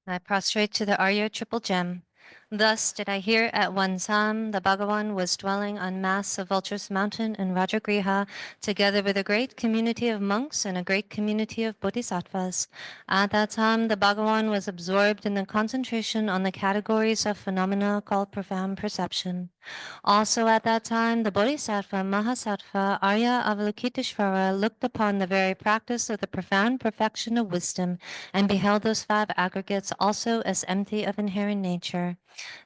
I prostrate to the Arya triple gem. Thus did I hear at one time the Bhagavan was dwelling on mass of Vulture's mountain in Rajagriha, together with a great community of monks and a great community of bodhisattvas. At that time, the Bhagavan was absorbed in the concentration on the categories of phenomena called profound perception. Also at that time, the Bodhisattva, Mahasattva, Arya Avalokiteshvara looked upon the very practice of the profound perfection of wisdom and beheld those five aggregates also as empty of inherent nature.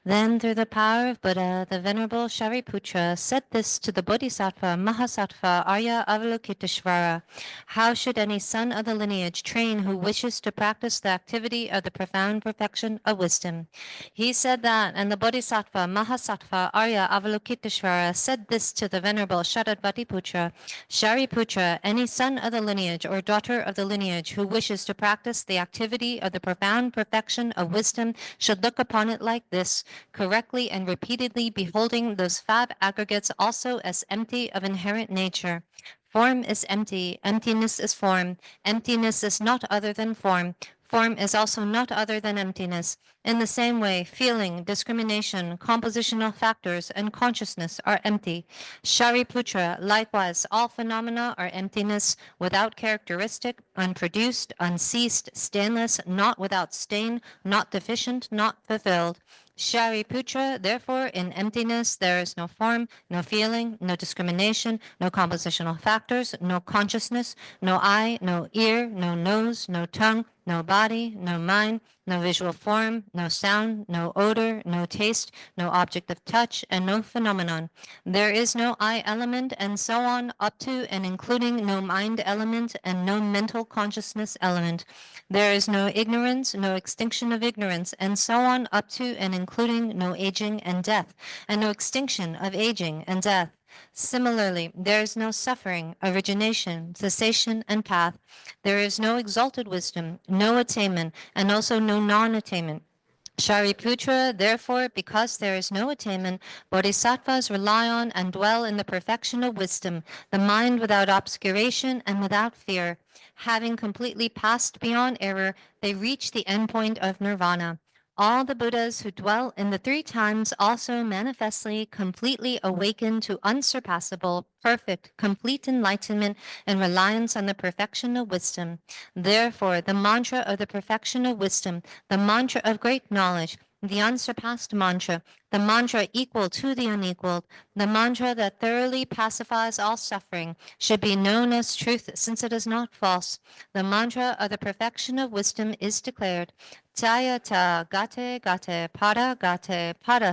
Then, through the power of Buddha, the Venerable Shariputra said this to the Bodhisattva, Mahasattva, Arya Avalokiteshvara: how should any son of the lineage train who wishes to practice the activity of the profound perfection of wisdom? He said that, and the Bodhisattva, Mahasattva, Arya Avalokiteshvara said this to the Venerable Sharadvatiputra: Shariputra, any son of the lineage or daughter of the lineage who wishes to practice the activity of the profound perfection of wisdom should look upon it like this, correctly and repeatedly beholding those five aggregates also as empty of inherent nature. Form is empty, emptiness is form, emptiness is not other than form, form is also not other than emptiness. In the same way, feeling, discrimination, compositional factors, and consciousness are empty. Shariputra, likewise, all phenomena are emptiness, without characteristic, unproduced, unceased, stainless, not without stain, not deficient, not fulfilled. Shariputra, therefore, in emptiness there is no form, no feeling, no discrimination, no compositional factors, no consciousness, no eye, no ear, no nose, no tongue, no body, no mind, no visual form, no sound, no odor, no taste, no object of touch, and no phenomenon. There is no I element, and so on, up to and including no mind element and no mental consciousness element. There is no ignorance, no extinction of ignorance, and so on, up to and including no aging and death, and no extinction of aging and death. Similarly, there is no suffering, origination, cessation, and path. There is no exalted wisdom, no attainment, and also no non-attainment. Shariputra, therefore, because there is no attainment, bodhisattvas rely on and dwell in the perfection of wisdom, the mind without obscuration and without fear. Having completely passed beyond error, they reach the endpoint of nirvana. All the Buddhas who dwell in the three times also manifestly, completely awaken to unsurpassable, perfect, complete enlightenment and reliance on the perfection of wisdom. Therefore, the mantra of the perfection of wisdom, the mantra of great knowledge, the unsurpassed mantra, the mantra equal to the unequaled, the mantra that thoroughly pacifies all suffering, should be known as truth since it is not false. The mantra of the perfection of wisdom is declared: Jaya ta gate gate para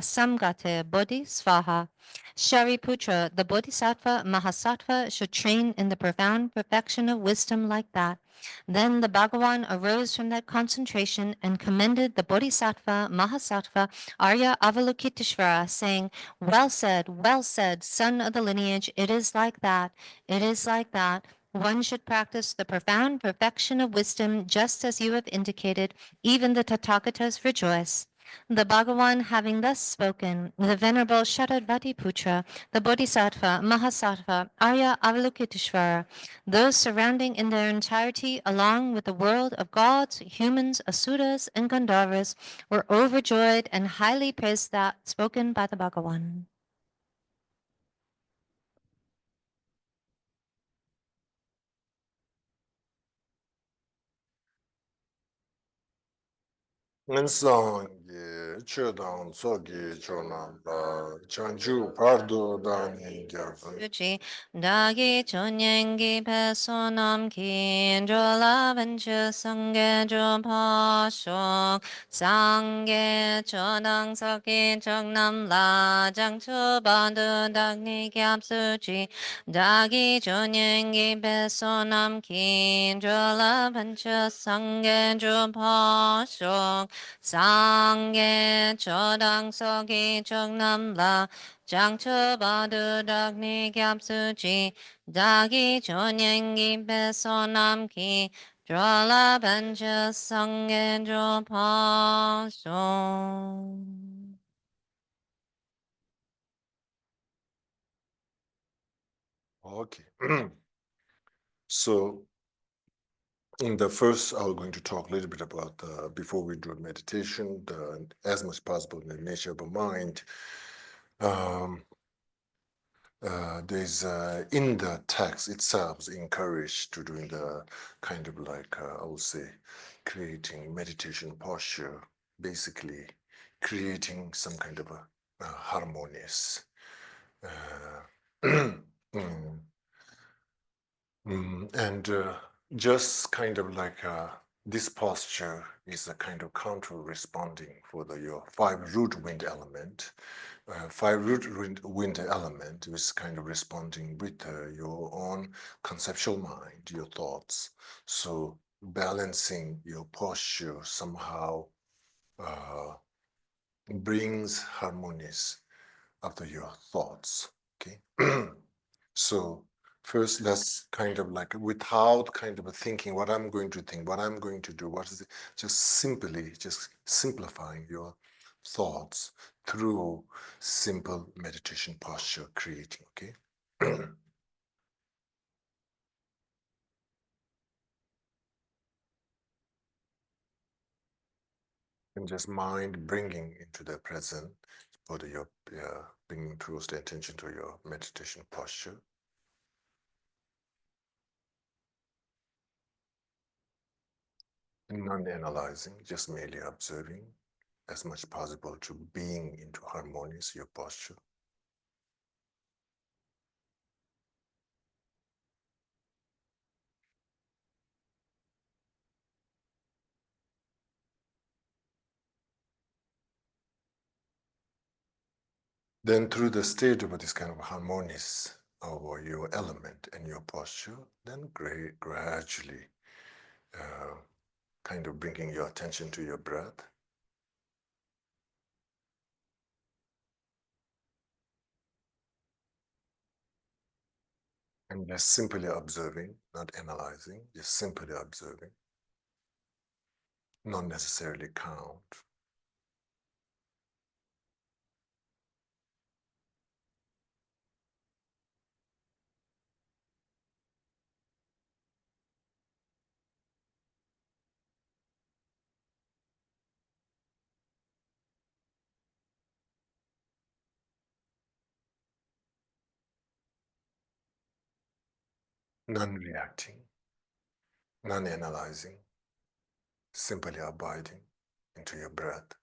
samgate bodhi svaha. Shariputra, the Bodhisattva Mahasattva, should train in the profound perfection of wisdom like that. Then the Bhagavan arose from that concentration and commended the Bodhisattva Mahasattva Arya Avalokiteshvara, saying, well said, son of the lineage, it is like that, it is like that. One should practice the profound perfection of wisdom just as you have indicated. Even the Tathagatas rejoice. The Bhagavan having thus spoken, the Venerable Sharadvatiputra, the Bodhisattva, Mahasattva, Arya Avalokiteshvara, those surrounding in their entirety, along with the world of gods, humans, asuras, and Gandharvas, were overjoyed and highly praised that spoken by the Bhagavan. Ngisangi chudang tsogi chonamba chanchu pardo dani gyatsa. Suchi dagi chonyengi pesonam kin jola vancha sangye jo shok sangye chodang saki chognam la jang cho bandu dagni gyap suchi dagi chonyengi pesonam kin jola vancha sangye jo shok sangye chodang saki chognam la 장처 바드닥니 겹수지 다기 전행기 배서남기 드라라 반처 성겐조 파소. Okay. So In the first, I'm going to talk a little bit about, before we do meditation, as much as possible in the nature of the mind. There's in the text itself encouraged to doing the kind of like, I would say, creating meditation posture, basically creating some kind of a harmonious mm, and just kind of like this posture is a kind of counter responding for your five root wind element. Five root wind element is kind of responding with your own conceptual mind, your thoughts. So balancing your posture somehow brings harmonious after your thoughts. Okay. So first, let's kind of like, without kind of thinking what I'm going to think, what I'm going to do, what is it, just simply just simplifying your thoughts through simple meditation posture creating. Okay. And just mind bringing into the present, put your bringing towards the attention to your meditation posture. Non-analyzing, just merely observing as much possible to being into harmonious your posture. Then through the state of this kind of harmonious over your element and your posture, then gradually kind of bringing your attention to your breath. And just simply observing, not analyzing, just simply observing, not necessarily count. Non-reacting, non-analyzing, simply abiding into your breath.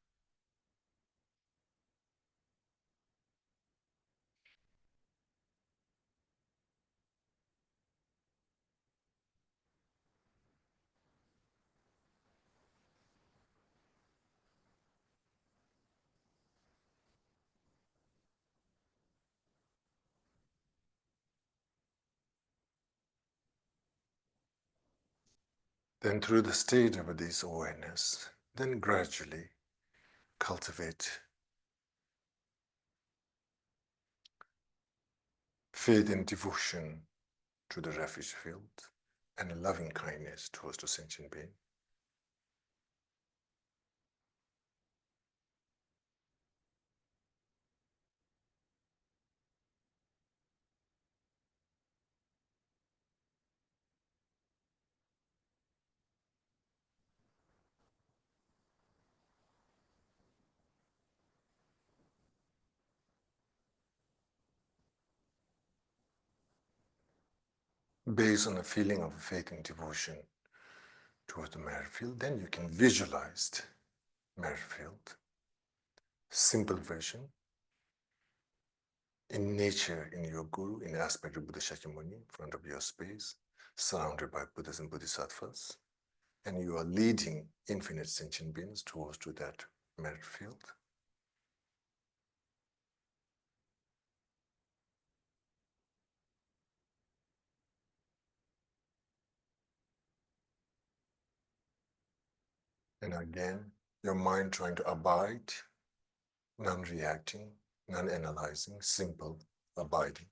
Then through the state of this awareness, then gradually cultivate faith and devotion to the refuge field and a loving kindness towards the sentient being. Based on a feeling of faith and devotion towards the merit field, then you can visualize merit field. Simple version. In nature, in your guru, in the aspect of Buddha Shakyamuni, in front of your space, surrounded by Buddhas and Bodhisattvas, and you are leading infinite sentient beings towards to that merit field. And again, your mind trying to abide, non-reacting, non-analyzing, simple abiding.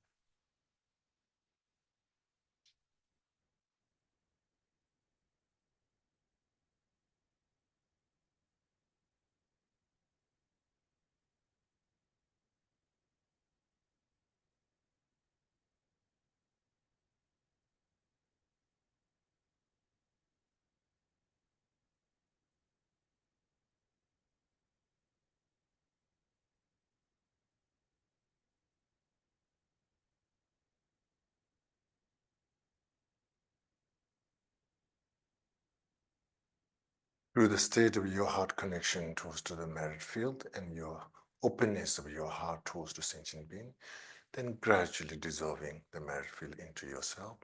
through the state of your heart connection towards to the merit field and your openness of your heart towards the sentient being, then gradually dissolving the merit field into yourself.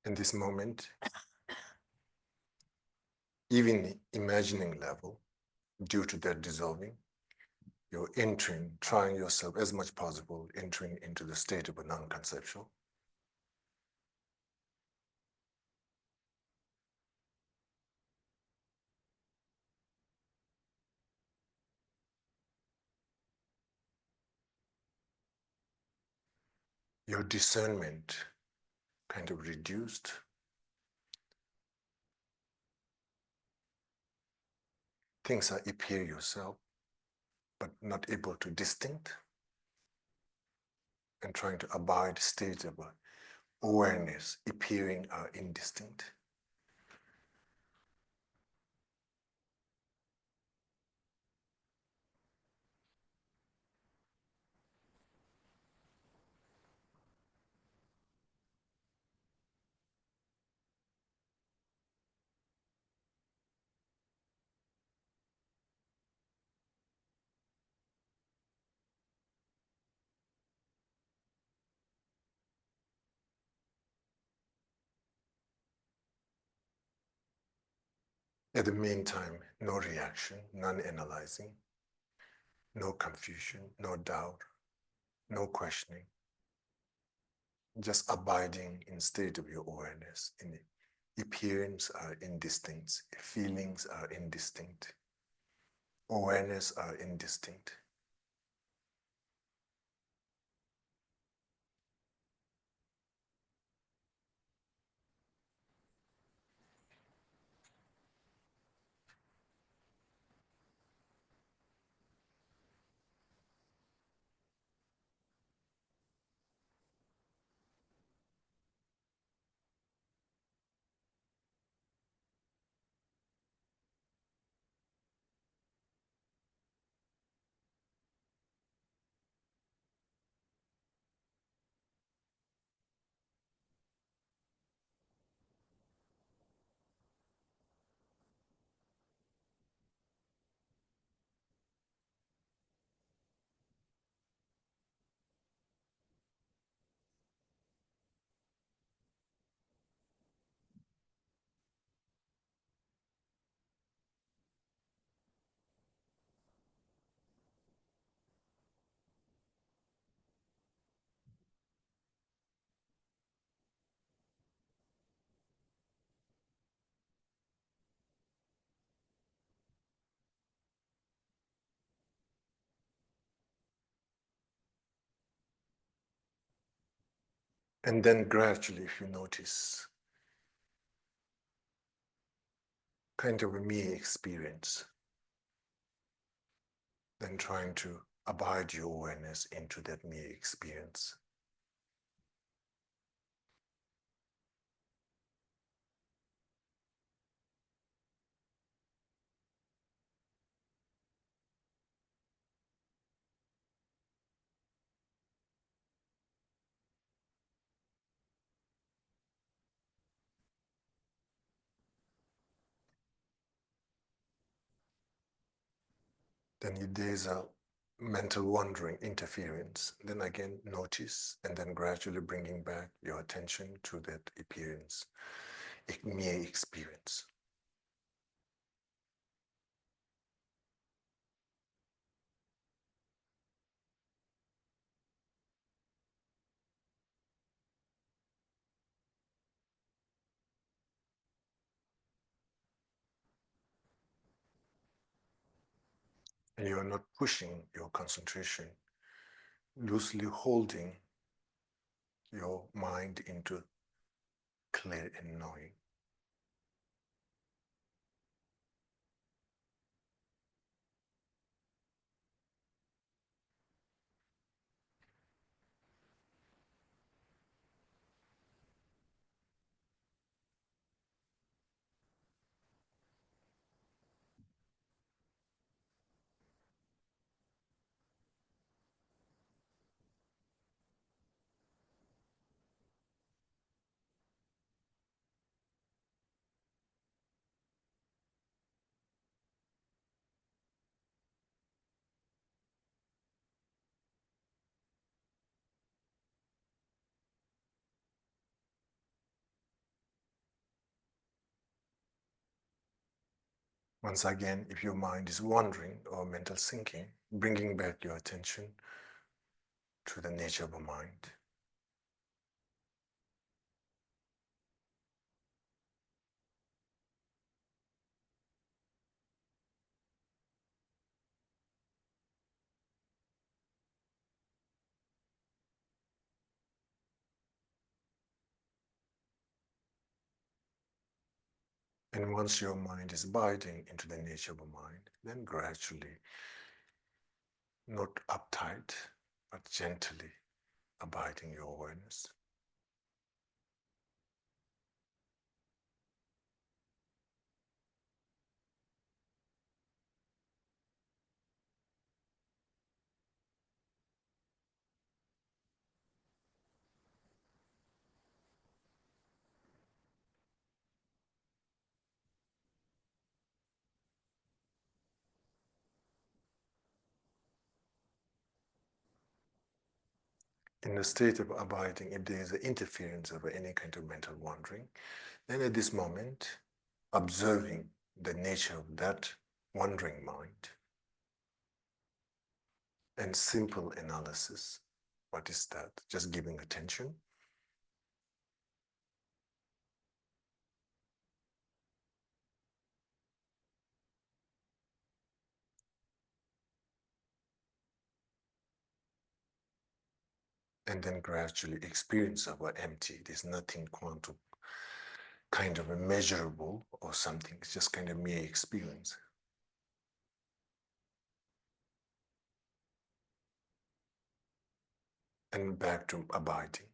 In this moment, even imagining level, due to that dissolving, you're entering, trying yourself as much possible, entering into the state of a non-conceptual. Your discernment kind of reduced. Things are appear yourself, but not able to distinct, and trying to abide state of awareness, appearing are indistinct. At the meantime, no reaction, non-analyzing, no confusion, no doubt, no questioning, just abiding in state of your awareness. In the appearance are indistinct, feelings are indistinct, awareness are indistinct. And then gradually, if you notice, kind of a me experience, then trying to abide your awareness into that me experience. Then if there's a mental wandering interference, then again notice, and then gradually bringing back your attention to that appearance, me experience. And you're not pushing your concentration, loosely holding your mind into clear and knowing. Once again, if your mind is wandering or mental sinking, bringing back your attention to the nature of a mind. And once your mind is abiding into the nature of a mind, then gradually, not uptight, but gently abiding your awareness. In the state of abiding, if there is an interference of any kind of mental wandering, then at this moment, observing the nature of that wandering mind and simple analysis. What is that? Just giving attention. And then gradually experience of empty. There's nothing quantum kind of immeasurable or something. It's just kind of mere experience. And back to abiding.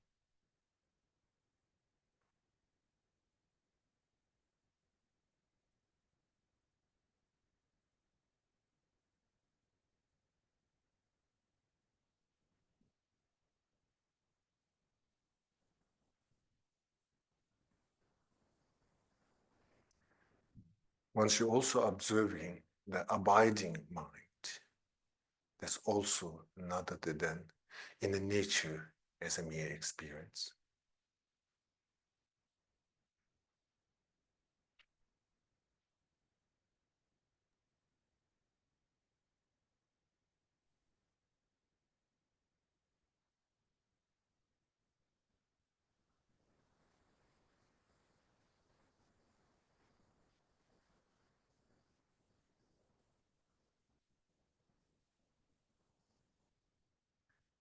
Once you're also observing the abiding mind, that's also not other than in the nature as a mere experience.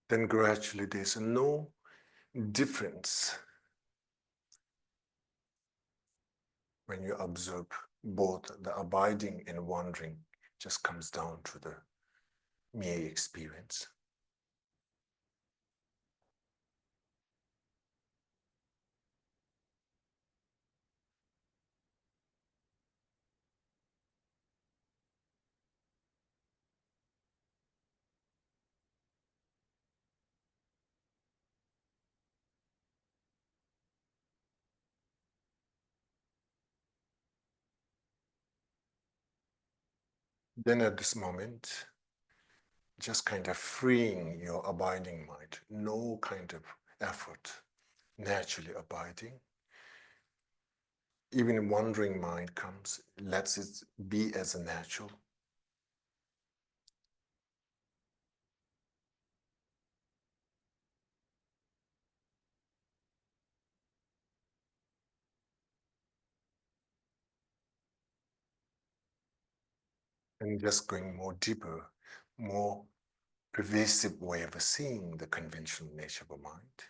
Then gradually there's no difference when you observe both the abiding and wandering, just comes down to the mere experience. Then at this moment, just kind of freeing your abiding mind, no kind of effort, naturally abiding. Even wandering mind comes, lets it be as a natural. And just going more deeper, more pervasive way of seeing the conventional nature of a mind.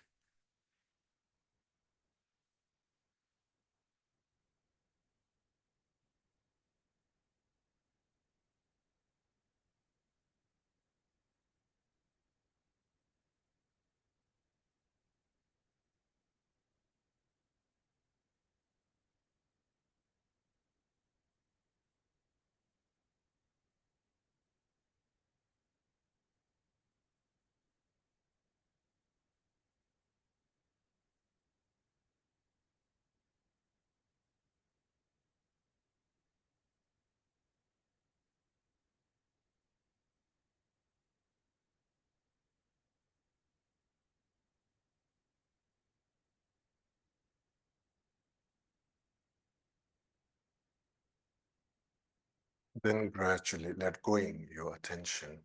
Then gradually let going your attention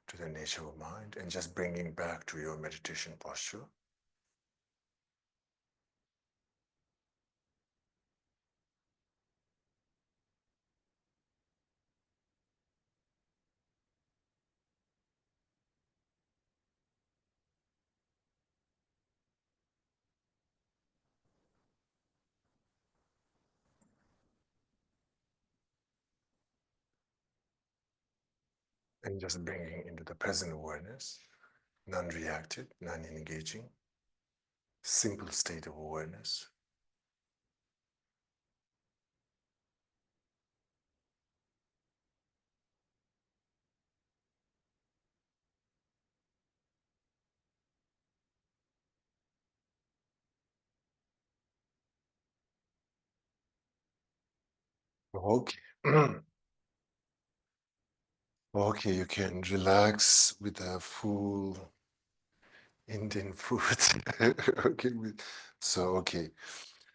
to the nature of mind and just bringing back to your meditation posture. And just bringing into the present awareness, non-reactive, non-engaging, simple state of awareness. Okay. Okay, you can relax with a full Indian food. Okay, okay.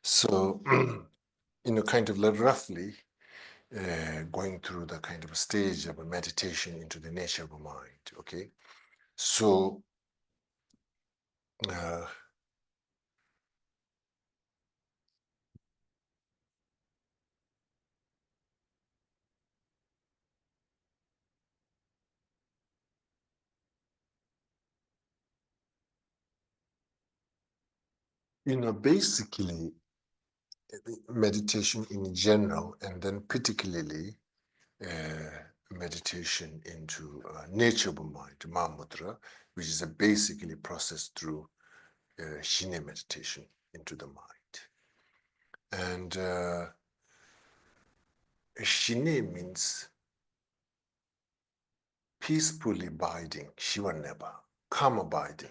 So, kind of like roughly going through the kind of stage of a meditation into the nature of a mind. Okay, so uh, basically meditation in general, and then particularly meditation into nature of a mind, Mahamudra, which is a basically processed through Shine meditation into the mind. And Shine means peacefully abiding, Shiva Neba, calm abiding,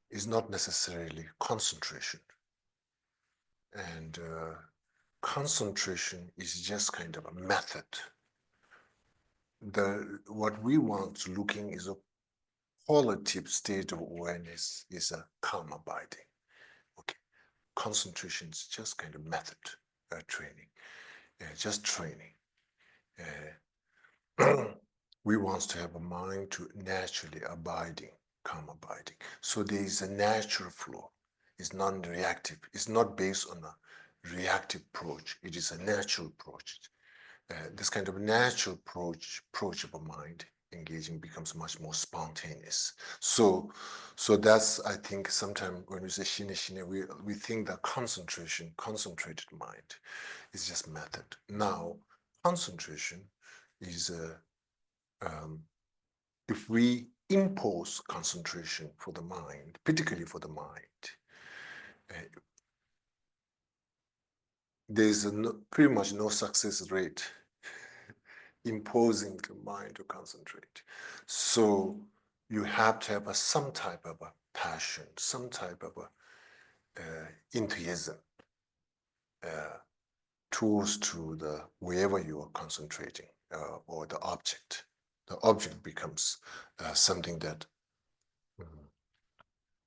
is not necessarily concentration. And concentration is just kind of a method. What we want looking is a qualitative state of awareness is a calm abiding. Okay, concentration is just kind of method training, just training. We want to have a mind to naturally abiding, calm abiding. So there is a natural flow. It's non-reactive. It's not based on a reactive approach. It is a natural approach. This kind of natural approach of a mind engaging becomes much more spontaneous. So that's, I think, sometimes when we say shine shine, we think that concentration, concentrated mind, is just method. Now, concentration is if we impose concentration for the mind, particularly for the mind, uh, there's pretty much no success rate imposing the mind to concentrate. So you have to have some type of a passion, some type of a enthusiasm towards to the wherever you are concentrating or the object. The object becomes something that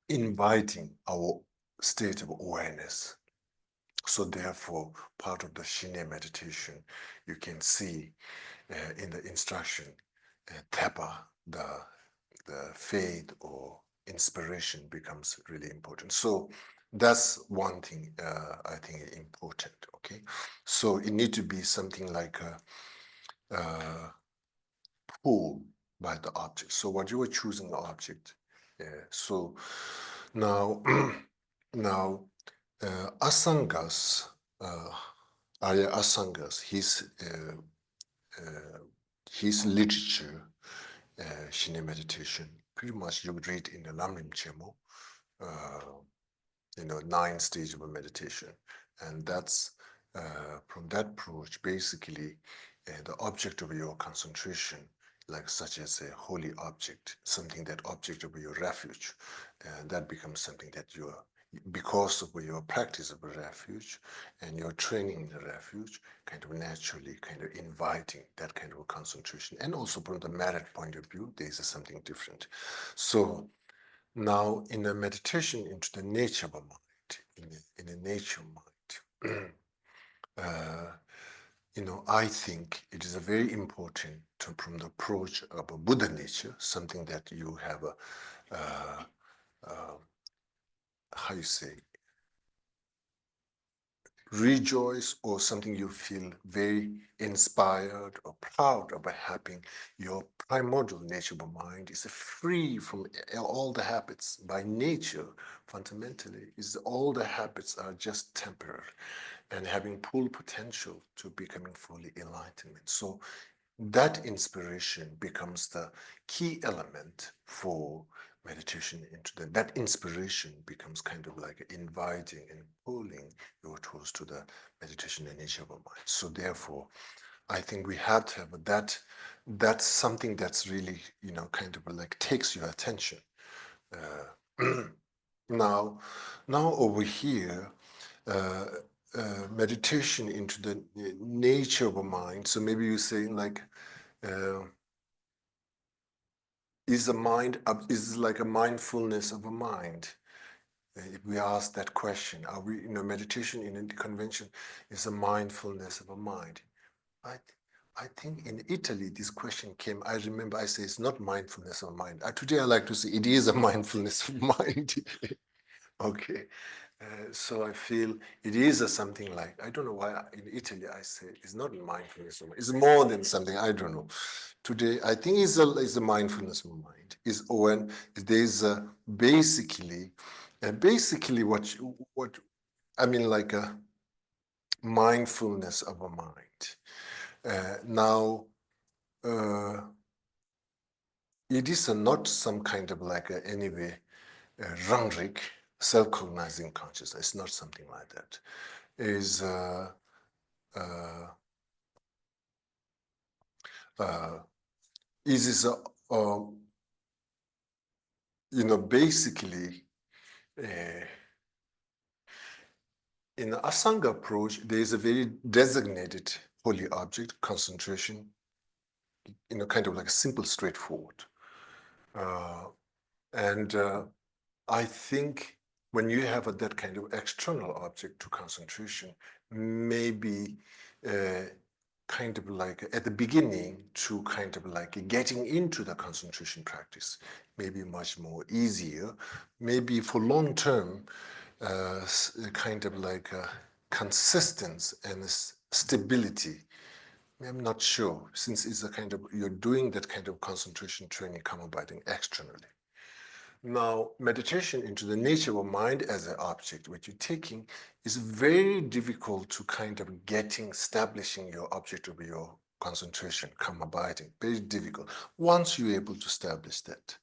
inviting our state of awareness. So therefore, part of the Shine meditation, you can see in the instruction, Tepa, the faith or inspiration becomes really important. So that's one thing I think is important, okay? So it needs to be something like pulled by the object. So what you are choosing the object. So now, now Asangas, Arya Asangas, his literature, Shine meditation, pretty much you would read in the Lamrim Chemo, 9 stages of meditation. And that's from that approach, basically, the object of your concentration, like such as a holy object, something that object of your refuge, that becomes something that you are, because of your practice of a refuge and your training in the refuge, kind of naturally kind of inviting that kind of concentration. And also from the merit point of view, there is something different. So now in a meditation into the nature of a mind, in a nature mind, I think it is a very important from the approach of a Buddha nature, something that you have how you say, rejoice, or something you feel very inspired or proud about having. Your primordial nature of mind is free from all the habits. By nature, fundamentally, is all the habits are just temporary and having full potential to becoming fully enlightenment. So that inspiration becomes the key element for meditation into that inspiration becomes kind of like inviting and pulling your toes to the meditation and nature of our mind. So therefore, I think we have to have that's something that's really, kind of like takes your attention. Now over here, uh, meditation into the nature of a mind. So maybe you say like, is a mind is like a mindfulness of a mind? If we ask that question, are we, meditation in a convention is a mindfulness of a mind? I, I think in Italy, this question came. I remember I say it's not mindfulness of mind. Today I like to say it is a mindfulness of mind. Okay. So I feel it is something like, I don't know why in Italy I say it's not mindfulness of mind. It's more than something, I don't know. Today, I think it's a mindfulness of mind. Is when there's basically what I mean, like a mindfulness of a mind. Now, it is not some kind of like anyway Rangrik, self-cognizing consciousness. It's not something like that. Is is basically in the Asanga approach, there is a very designated holy object concentration, kind of like a simple, straightforward. And I think when you have that kind of external object to concentration, maybe kind of like at the beginning to kind of like getting into the concentration practice, maybe much more easier, maybe for long term, kind of like a consistency and stability. I'm not sure, since it's a kind of, you're doing that kind of concentration training, come abiding externally. Now, meditation into the nature of mind as an object, which you're taking, is very difficult to kind of establishing your object of your concentration, come abiding, very difficult, once you're able to establish that.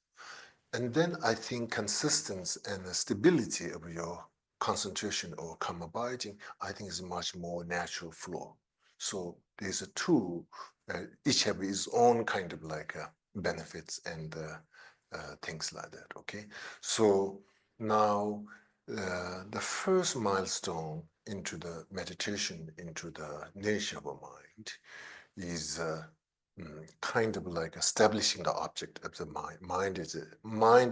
And then I think consistency and the stability of your concentration or come abiding, I think is a much more natural flow. So there's a two, each have its own kind of like benefits and things like that, okay? So now the first milestone into the meditation, into the nature of a mind is kind of like establishing the object of the mind. Mind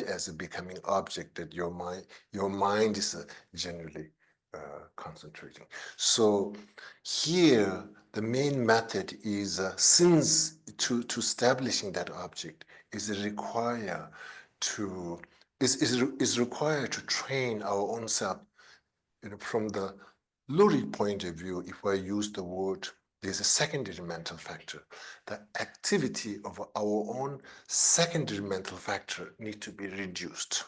as a becoming object that your mind is generally concentrating. So here the main method is since to establishing that object is required to is required to train our own self. From the Luri point of view, if I use the word, there's a secondary mental factor. The activity of our own secondary mental factor need to be reduced.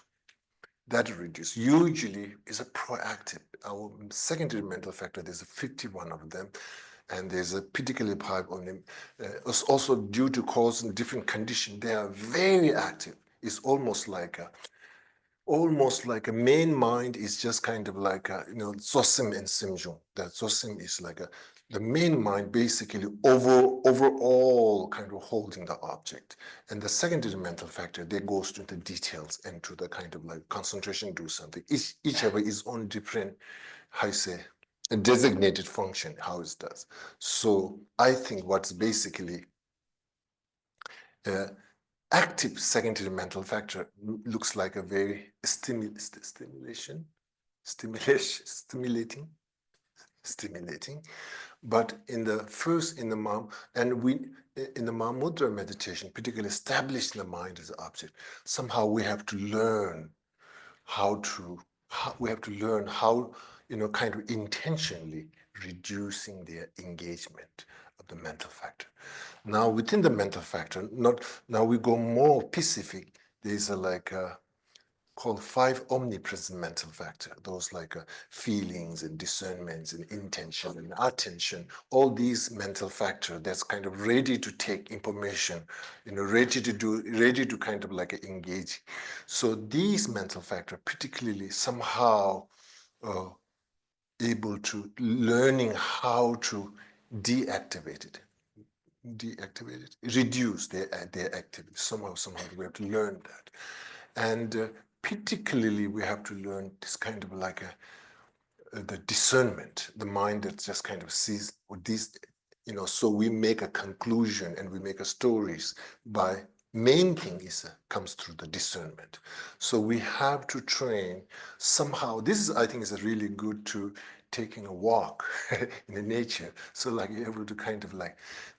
That reduced usually is a proactive. Our secondary mental factor, there's 51 of them, and there's a particularly pipe on them. Also due to cause and different condition, they are very active. It's almost like a main mind is just kind of like Zosim and Simjung. That Zosim is like the main mind basically overall kind of holding the object. And the secondary mental factor, they goes into the details and to the kind of like concentration, do something. Each have its own different, how you say, a designated function, how it does. So I think what's basically active secondary mental factor looks like a very stimulating. But in the Mahamudra meditation, particularly establishing the mind as an object, somehow we have to learn how, kind of intentionally reducing their engagement of the mental factor. Now, within the mental factor, now we go more specific. There's called 5 omnipresent mental factor. Those feelings and discernments and intention and attention. All these mental factor that's kind of ready to take information, ready to kind of engage. So these mental factor, particularly somehow able to learning how to deactivate it, reduce their activity. Somehow we have to learn that. And particularly we have to learn this kind of the discernment, the mind that just kind of sees what these, so we make a conclusion and we make a stories by main thing is comes through the discernment. So we have to train somehow. This is, I think, is a really good to taking a walk in the nature. So you're able to kind of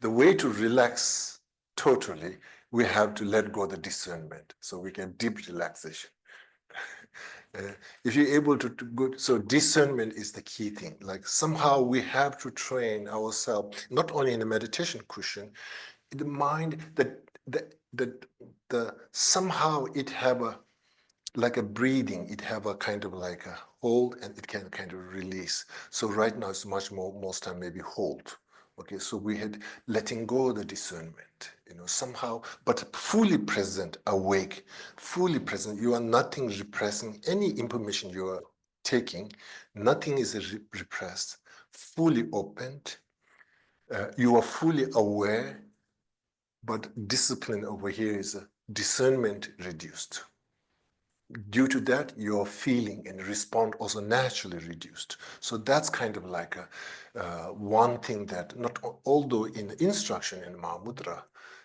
the way to relax totally, we have to let go of the discernment so we can deep relaxation. If you're able to go, so discernment is the key thing. Somehow we have to train ourselves, not only in a meditation cushion, in the mind that somehow it have a breathing, it have a kind of a hold and it can kind of release. So right now it's much more, most time maybe hold. Okay, so we had letting go of the discernment, somehow, but fully present, awake, fully present. You are nothing repressing any information you are taking. Nothing is repressed, fully opened. You are fully aware, but discipline over here is a discernment reduced. Due to that, your feeling and response also naturally reduced. So that's kind of one thing that although in the instruction in Mahamudra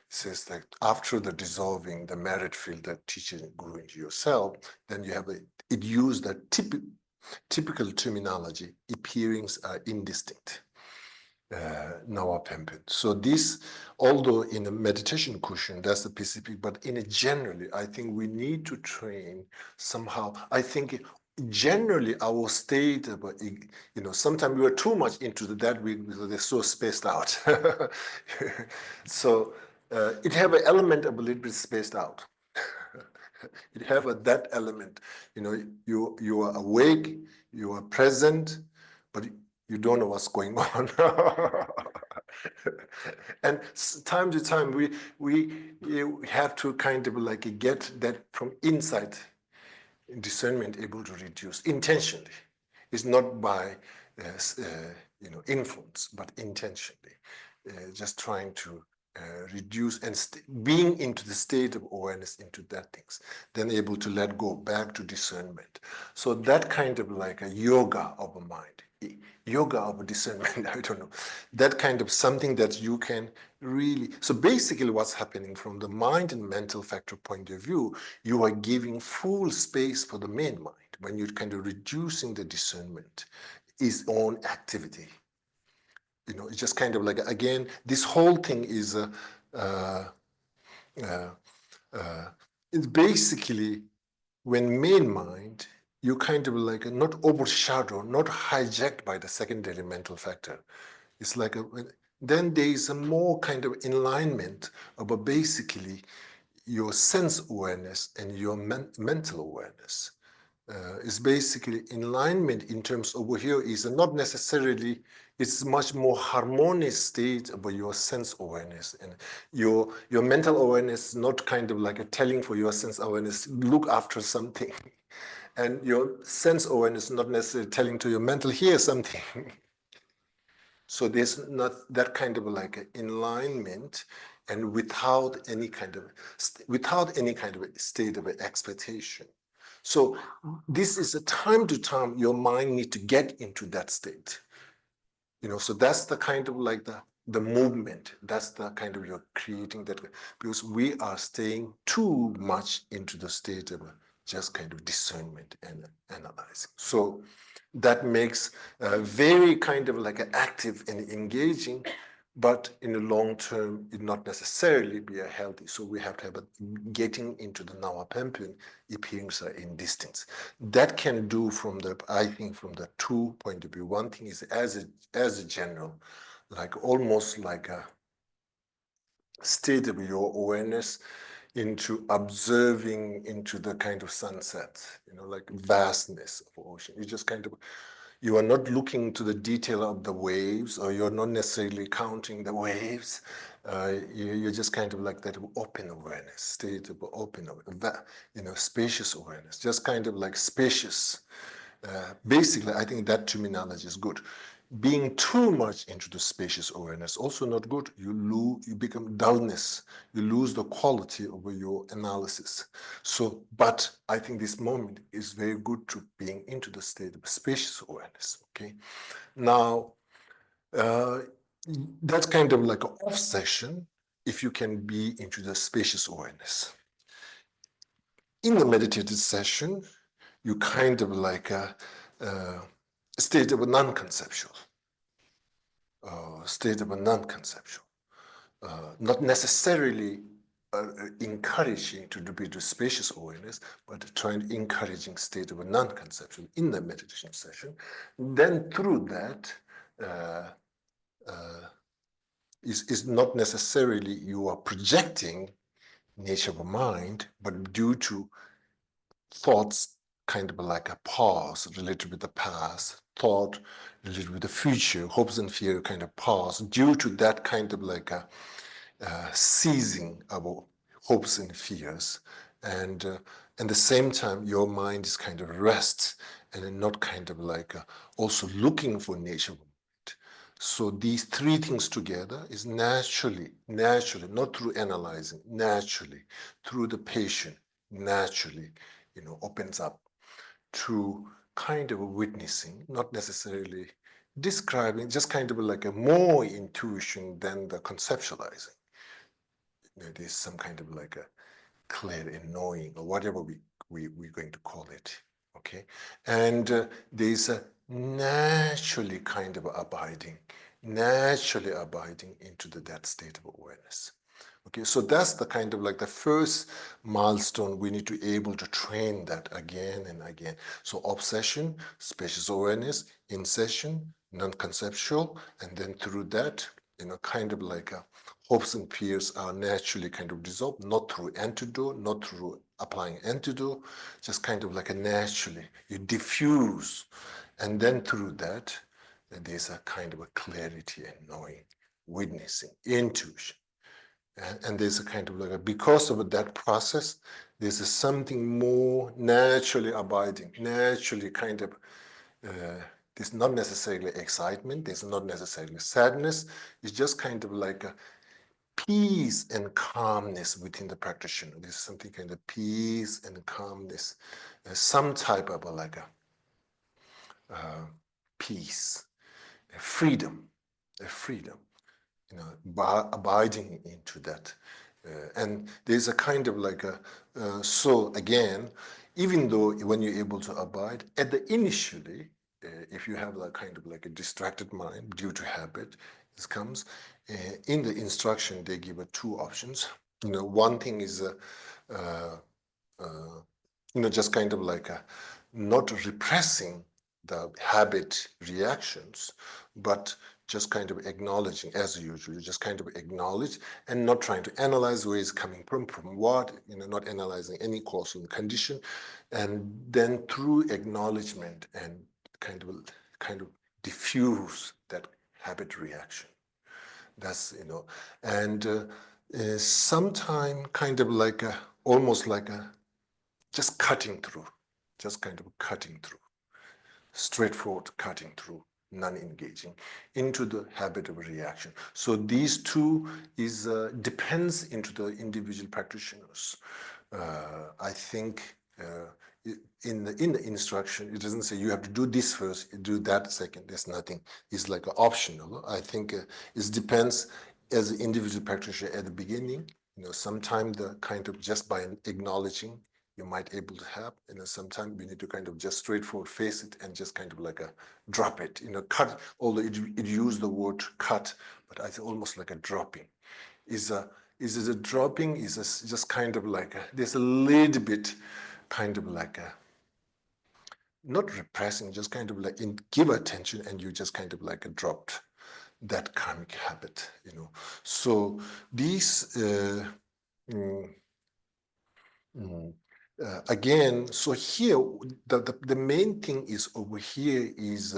says that after the dissolving the merit field that teaches grew into yourself, then you have it used the typical terminology, appearings are indistinct. So this, although in a meditation cushion, that's the PCP, but in a generally, I think we need to train somehow. I think generally our state, sometimes we are too much into that because they're so spaced out. So it have an element of a little bit spaced out. It have that element, you are awake, you are present, but you don't know what's going on. And time to time we have to kind of get that from inside discernment able to reduce intentionally. It's not by influence, but intentionally, just trying to reduce and being into the state of awareness into that things, then able to let go back to discernment. So that kind of a yoga of a mind, yoga of a discernment, I don't know, that kind of something that you can really, so basically what's happening from the mind and mental factor point of view, you are giving full space for the main mind when you're kind of reducing the discernment, its own activity. It's just kind of again, this whole thing is it's basically when main mind, you kind of not overshadowed, not hijacked by the secondary mental factor. It's then there is a more kind of alignment of basically your sense awareness and your mental awareness. Is basically alignment in terms over here is not necessarily, it's much more harmonious state of your sense awareness, and your mental awareness is not kind of a telling for your sense awareness, look after something. And your sense awareness is not necessarily telling to your mental, hear something. So there's not that kind of alignment, and without any kind of state of expectation. So this is a time to time your mind needs to get into that state. So that's the kind of the movement. That's the kind of you're creating that, because we are staying too much into the state of just kind of discernment and analyzing. So that makes very kind of like active and engaging, but in the long term, it not necessarily be a healthy. So we have to have a getting into the Nawapempen appearance in distance. That can do from the, I think, from the two point of view. One thing is as a general, like almost like a state of your awareness into observing into the kind of sunset, like vastness of ocean. You just kind of, you are not looking to the detail of the waves, or you're not necessarily counting the waves. You're just kind of like that open awareness, state of open, spacious awareness, just kind of like spacious. Basically, I think that terminology is good. Being too much into the spacious awareness also not good. You become dullness. You lose the quality of your analysis. So, but I think this moment is very good to being into the state of spacious awareness. Okay, now that's kind of like an off session if you can be into the spacious awareness. In the meditative session, you kind of like a state of a non-conceptual, not necessarily encouraging to be the spacious awareness, but trying encouraging state of a non-conceptual in the meditation session. Then through that is not necessarily you are projecting nature of a mind, but due to thoughts kind of like a pause related with the past, thought related with the future, hopes and fear kind of pause due to that kind of like a seizing of hopes and fears. And at the same time, your mind is kind of rest and not kind of like also looking for nature of mind. So these three things together is naturally, not through analyzing, naturally, through the patient, naturally, opens up to kind of witnessing, not necessarily describing, just kind of like a more intuition than the conceptualizing. There's some kind of like a clear and knowing, or whatever we're going to call it. Okay, and there's a naturally kind of abiding into that state of awareness. Okay, so that's the kind of like the first milestone. We need to be able to train that again and again. So obsession, spacious awareness, in session, non-conceptual, and then through that, kind of like hopes and fears are naturally kind of dissolved, not through antidote, not through applying antidote, just kind of like a naturally, you diffuse. And then through that, there's a kind of a clarity and knowing, witnessing, intuition. And there's a kind of like because of that process, there's something more naturally abiding, naturally kind of, there's not necessarily excitement, there's not necessarily sadness, it's just kind of like a peace and calmness within the practitioner. There's something kind of peace and calmness, some type of like a peace, a freedom, abiding into that. And there's a kind of like a, so again, even though when you're able to abide, at the initially, if you have like kind of like a distracted mind due to habit, this comes, in the instruction, they give two options. One thing is, just kind of like not repressing the habit reactions, but just kind of acknowledging as usual, just kind of acknowledge and not trying to analyze where it's coming from what, not analyzing any cause and condition. And then through acknowledgement and kind of diffuse that habit reaction. That's, and sometime kind of like almost like just cutting through, just kind of cutting through, straightforward cutting through, non-engaging into the habit of reaction. So these two is depends into the individual practitioners. I think in the instruction, it doesn't say you have to do this first, do that second. There's nothing. It's like optional. I think it depends as an individual practitioner at the beginning. Sometimes the kind of just by acknowledging you might able to have. Sometimes we need to kind of just straightforward face it and just kind of like a drop it, cut, although it used the word cut, but I think almost like a dropping. Is a dropping, just kind of like there's a little bit kind of like not repressing, just kind of like give attention, and you just kind of like dropped that karmic habit, So these again, so here the main thing is over here is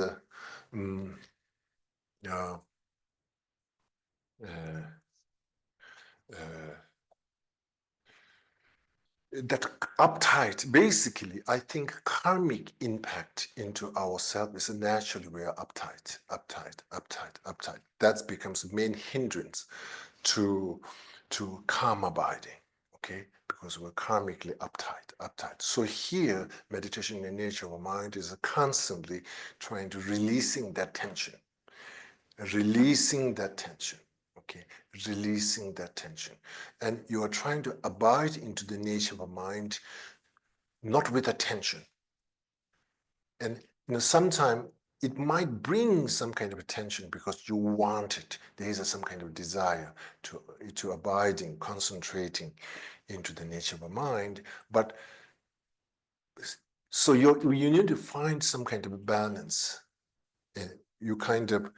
that uptight, basically, I think karmic impact into ourselves is naturally we are uptight. That becomes the main hindrance to calm abiding, okay? Because we're karmically uptight. So here, meditation in nature of mind is constantly trying to releasing that tension, okay, releasing that tension. And you are trying to abide into the nature of a mind, not with attention. And sometimes it might bring some kind of attention because you want it. There is some kind of desire to abiding, concentrating into the nature of a mind. But so you need to find some kind of a balance. You kind of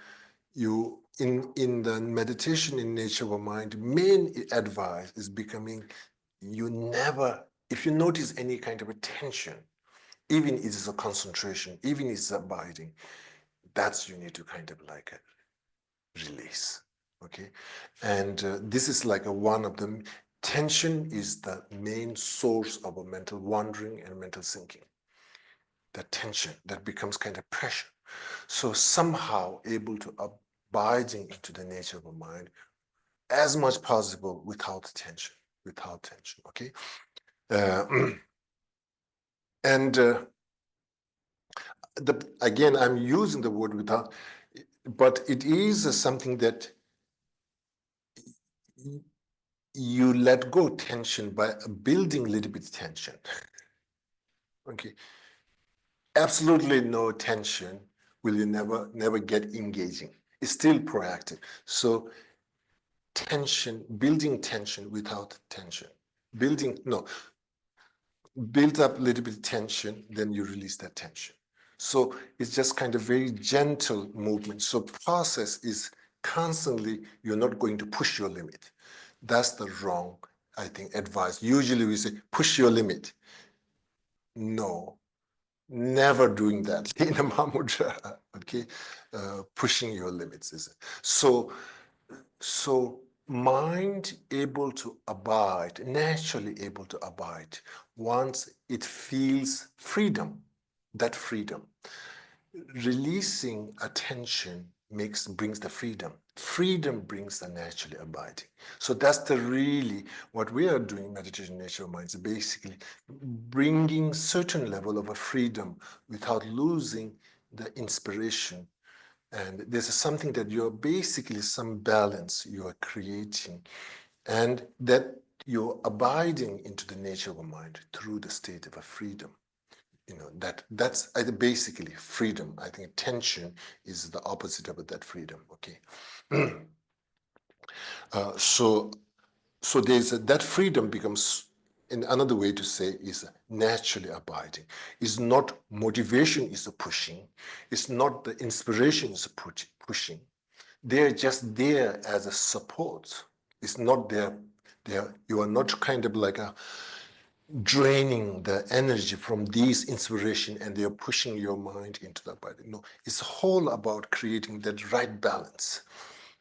in the meditation in nature of a mind, main advice is becoming, you never, if you notice any kind of a tension, even if it's a concentration, even if it's abiding, that's you need to kind of like release, okay? And this is like one of them. Tension is the main source of a mental wandering and mental sinking. That tension, that becomes kind of pressure. So somehow able to abiding into the nature of a mind as much possible without tension, okay? And again, I'm using the word without, but it is something that you let go tension by building a little bit of tension. Okay, absolutely no tension will you never get engaging. It's still proactive. So tension, building tension without tension, build up a little bit of tension, then you release that tension. So it's just kind of very gentle movement. So process is constantly, you're not going to push your limit. That's the wrong, I think, advice. Usually we say, push your limit. No, never doing that in a Mahamudra, okay? Pushing your limits, is it? So mind able to abide, naturally able to abide, once it feels freedom, that freedom. Releasing attention brings the freedom. Freedom brings the naturally abiding. So that's the really, what we are doing, meditation nature of minds, basically bringing certain level of a freedom without losing the inspiration. And there's something that you're basically some balance you are creating, and that you're abiding into the nature of a mind through the state of a freedom. That's basically freedom. I think tension is the opposite of that freedom. Okay. So there's that freedom becomes, in another way to say, is naturally abiding. It's not motivation is the pushing. It's not the inspiration is pushing. They're just there as a support. It's not there. You are not kind of like draining the energy from these inspiration, and they're pushing your mind into that body. No, it's all about creating that right balance.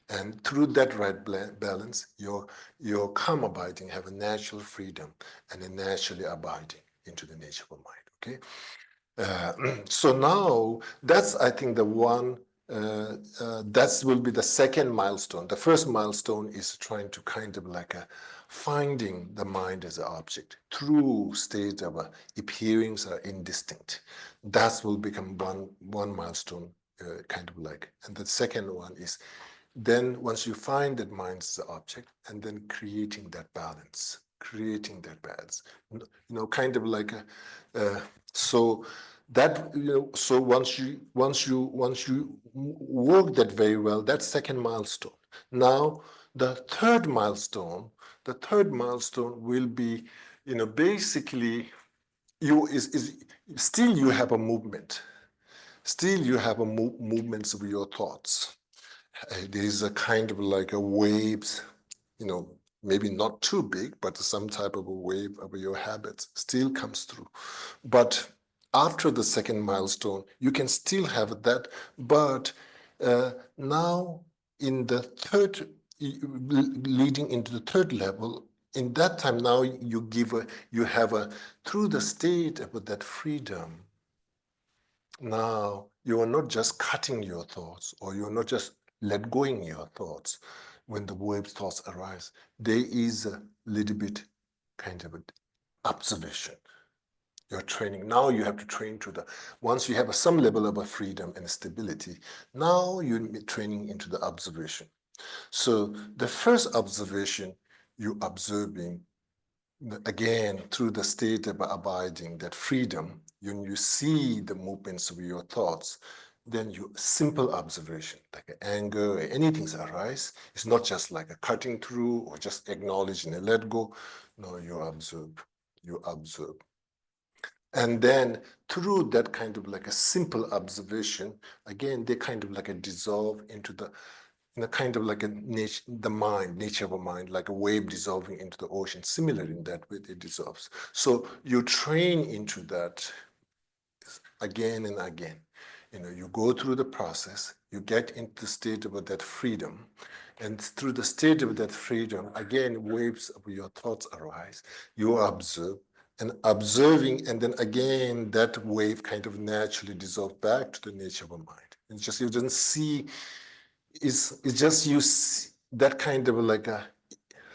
And through that right balance, your calm abiding have a natural freedom and a naturally abiding into the nature of mind. Okay. So now that's, I think, the one, that will be the second milestone. The first milestone is trying to kind of like finding the mind as an object through state of appearings are indistinct. That will become one milestone, kind of like. And the second one is then once you find that mind is the object, and then creating that balance. creating that balance. Kind of like so that so once you work that very well, that's second milestone. Now the third milestone will be basically is still you have a movement. Still you have a movements of your thoughts. There is a kind of like a waves, maybe not too big, but some type of a wave of your habits still comes through. But after the second milestone, you can still have that, but now in the third, leading into the third level, in that time now you have a, through the state of that freedom, now you are not just cutting your thoughts, or you're not just let going your thoughts. When the waves thoughts arise, there is a little bit kind of an observation. You're training. Now you have to train to the, once you have some level of a freedom and stability, now you're training into the observation. So the first observation, you observing, again, through the state of abiding, that freedom, when you see the movements of your thoughts, then you simple observation, like anger or anything arise. It's not just like a cutting through or just acknowledge and let go. No, you observe. And then through that kind of like a simple observation, again, they kind of like a dissolve into the, kind of like a nature, the mind, nature of a mind, like a wave dissolving into the ocean. Similar in that way, it dissolves. So you train into that again and again. You go through the process, you get into the state of that freedom, and through the state of that freedom, again, waves of your thoughts arise. You observe, and observing, and then again, that wave kind of naturally dissolves back to the nature of a mind. It's just you don't see. It's just you see that kind of like a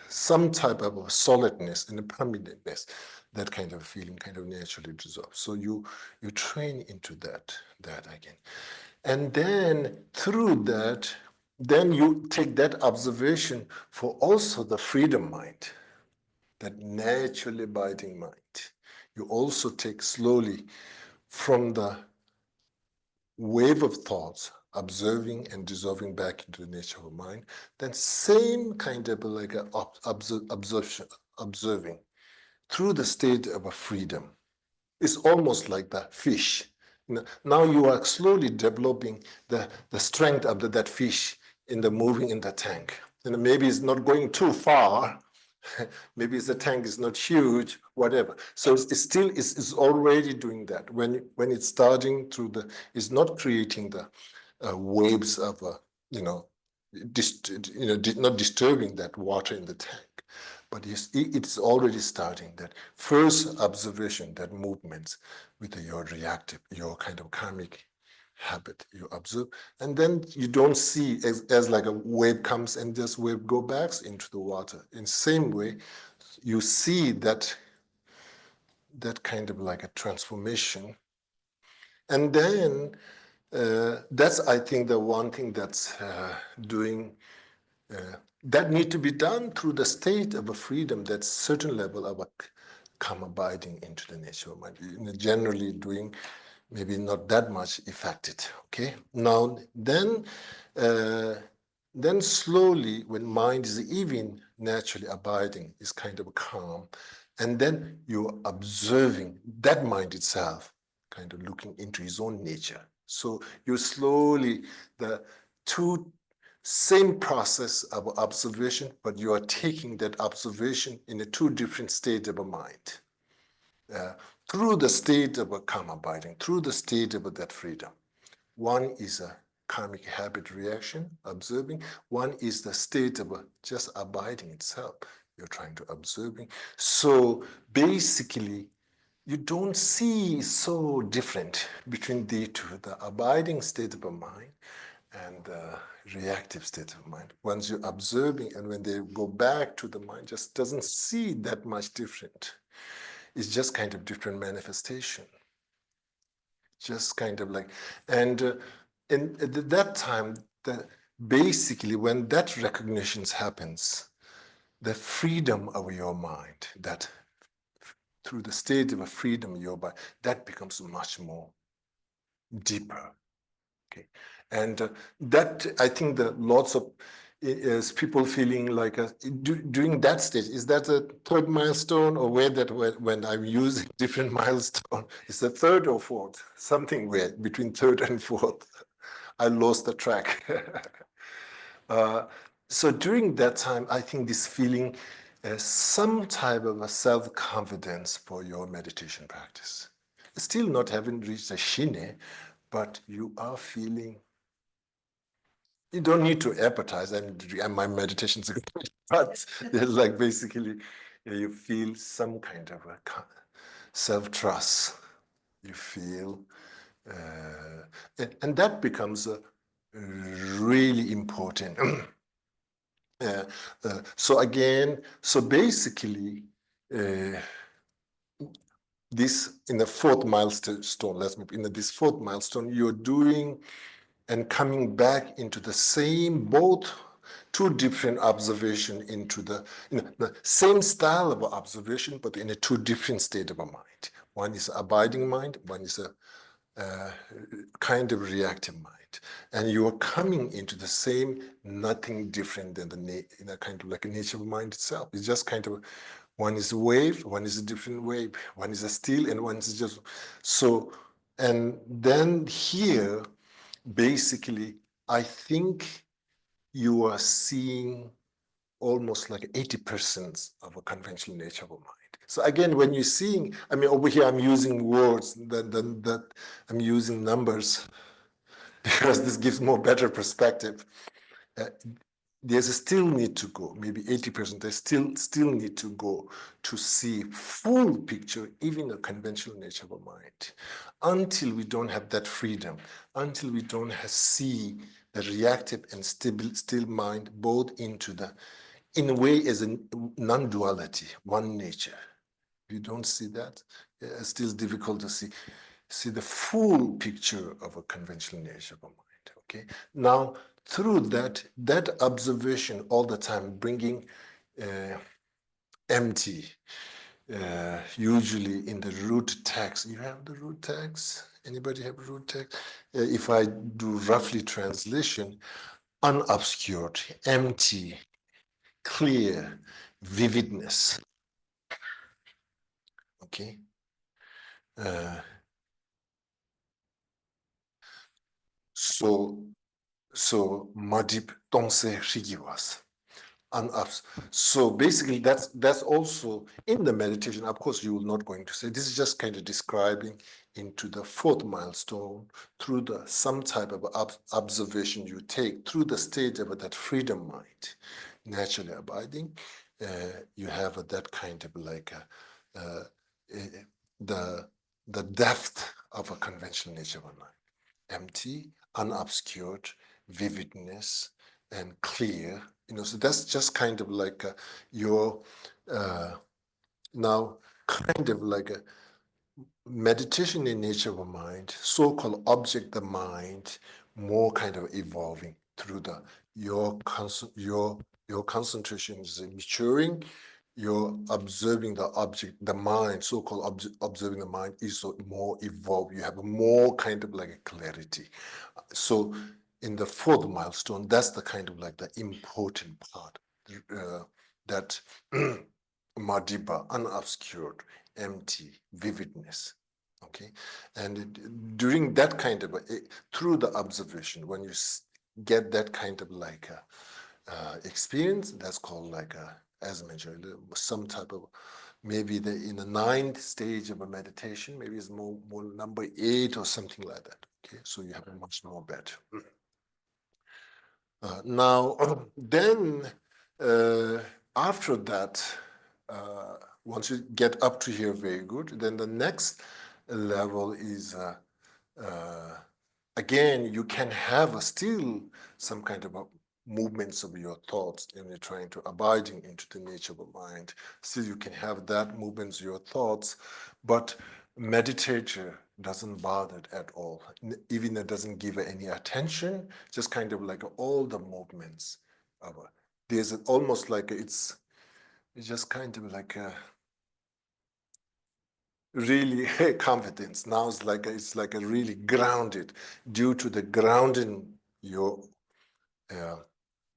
some type of a solidness and a permanentness, that kind of feeling kind of naturally dissolves. So you train into that again. And then through that, then you take that observation for also the freedom mind, that naturally abiding mind. You also take slowly from the wave of thoughts, observing and dissolving back into the nature of mind, then same kind of like a observing through the state of a freedom. It's almost like the fish. Now you are slowly developing the strength of that fish in the moving in the tank. Maybe it's not going too far. Maybe the tank is not huge, whatever. So it's still is already doing that. When it's starting through the, it's not creating the waves of not disturbing that water in the tank, but it's already starting that first observation, that movements with your reactive, your kind of karmic habit you observe, and then you don't see as like a wave comes and this wave go back into the water. In same way, you see that kind of like a transformation. And then that's, I think, the one thing that's doing that need to be done through the state of a freedom, that certain level of a come abiding into the nature of mind. Generally doing maybe not that much affected. Okay. Now then slowly, when mind is even naturally abiding, is kind of calm, and then you're observing that mind itself, kind of looking into his own nature. So you slowly, the two same process of observation, but you are taking that observation in a two different state of a mind. Through the state of a calm abiding, through the state of that freedom. One is a karmic habit reaction, observing. One is the state of just abiding itself. You're trying to observing. So basically, you don't see so different between the two, the abiding state of a mind and the reactive state of mind. Once you're observing, and when they go back to the mind, just doesn't see that much different. It's just kind of different manifestation. Just kind of like, and at that time, basically when that recognition happens, the freedom of your mind, that through the state of freedom of your body, that becomes much more deeper. Okay, and that I think that lots of is people feeling like during that stage. Is that a third milestone, or where that when I'm using different milestone? Is the third or fourth? Something weird between third and fourth. I lost the track. So during that time, I think this feeling some type of a self-confidence for your meditation practice. Still not having reached a shine, but you are feeling, you don't need to appetize, and my meditation's good, but it's like basically you feel some kind of a self-trust. You feel, and that becomes really important. So again, so basically, this in the fourth milestone, let's move in this fourth milestone, you're doing and coming back into the same, both two different observation into the same style of observation, but in a two different state of a mind. One is abiding mind, one is a kind of reactive mind. And you are coming into the same, nothing different than the kind of like a nature of mind itself. It's just kind of, one is a wave, one is a different wave, one is a still, and one is just so. And then here, basically, I think you are seeing almost like 80% of a conventional nature of a mind. So again, when you're seeing, I mean, over here I'm using words that I'm using numbers because this gives more better perspective. There's a still need to go, maybe 80%, they still need to go to see full picture, even a conventional nature of a mind. Until we don't have that freedom, until we don't see the reactive and still mind both into the, in a way, as a non-duality, one nature. If you don't see that, it's still difficult to see the full picture of a conventional nature of a mind. Okay, now through that observation all the time, bringing empty, usually in the root text. You have the root text? Anybody have root text? If I do roughly translation, unobscured, empty, clear, vividness. Okay. So Madip Tongse Shigiwas. So basically that's also in the meditation. Of course, you will not going to say this is just kind of describing into the fourth milestone through some type of observation you take through the state of that freedom mind, naturally abiding. You have that kind of like the depth of a conventional nature of a mind, empty, unobscured, vividness, and clear. So that's just kind of like your now kind of like a meditation in nature of a mind, so-called object the mind, more kind of evolving through your concentration is maturing. You're observing the object, the mind, so-called observing the mind is more evolved. You have a more kind of like a clarity. So in the fourth milestone, that's the kind of like the important part, that Madiba, unobscured, empty, vividness. Okay, and during that kind of through the observation, when you get that kind of like experience, that's called like as mentioned, some type of, maybe in the ninth stage of a meditation, maybe it's more number 8 or something like that. Okay, so you have a much more better. Now, then after that, once you get up to here, very good. Then the next level is, again, you can have still some kind of movements of your thoughts, and you're trying to abiding into the nature of a mind. Still, you can have that movements of your thoughts, but meditator doesn't bother it at all. Even it doesn't give it any attention, just kind of like all the movements of there's almost like it's It's just kind of like a really confidence. Now it's like a really grounded due to the grounding your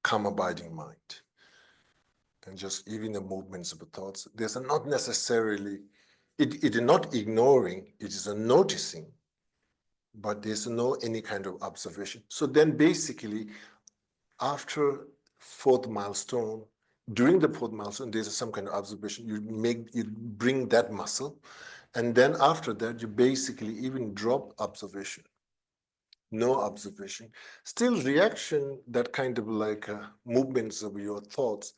calm abiding mind. And just even the movements of the thoughts, there's a not necessarily, it is not ignoring, it is a noticing, but there's no any kind of observation. So then basically, after fourth milestone, during the fourth milestone, there's some kind of observation. You bring that muscle, and then after that, you basically even drop observation. No observation. Still reaction, that kind of like movements of your thoughts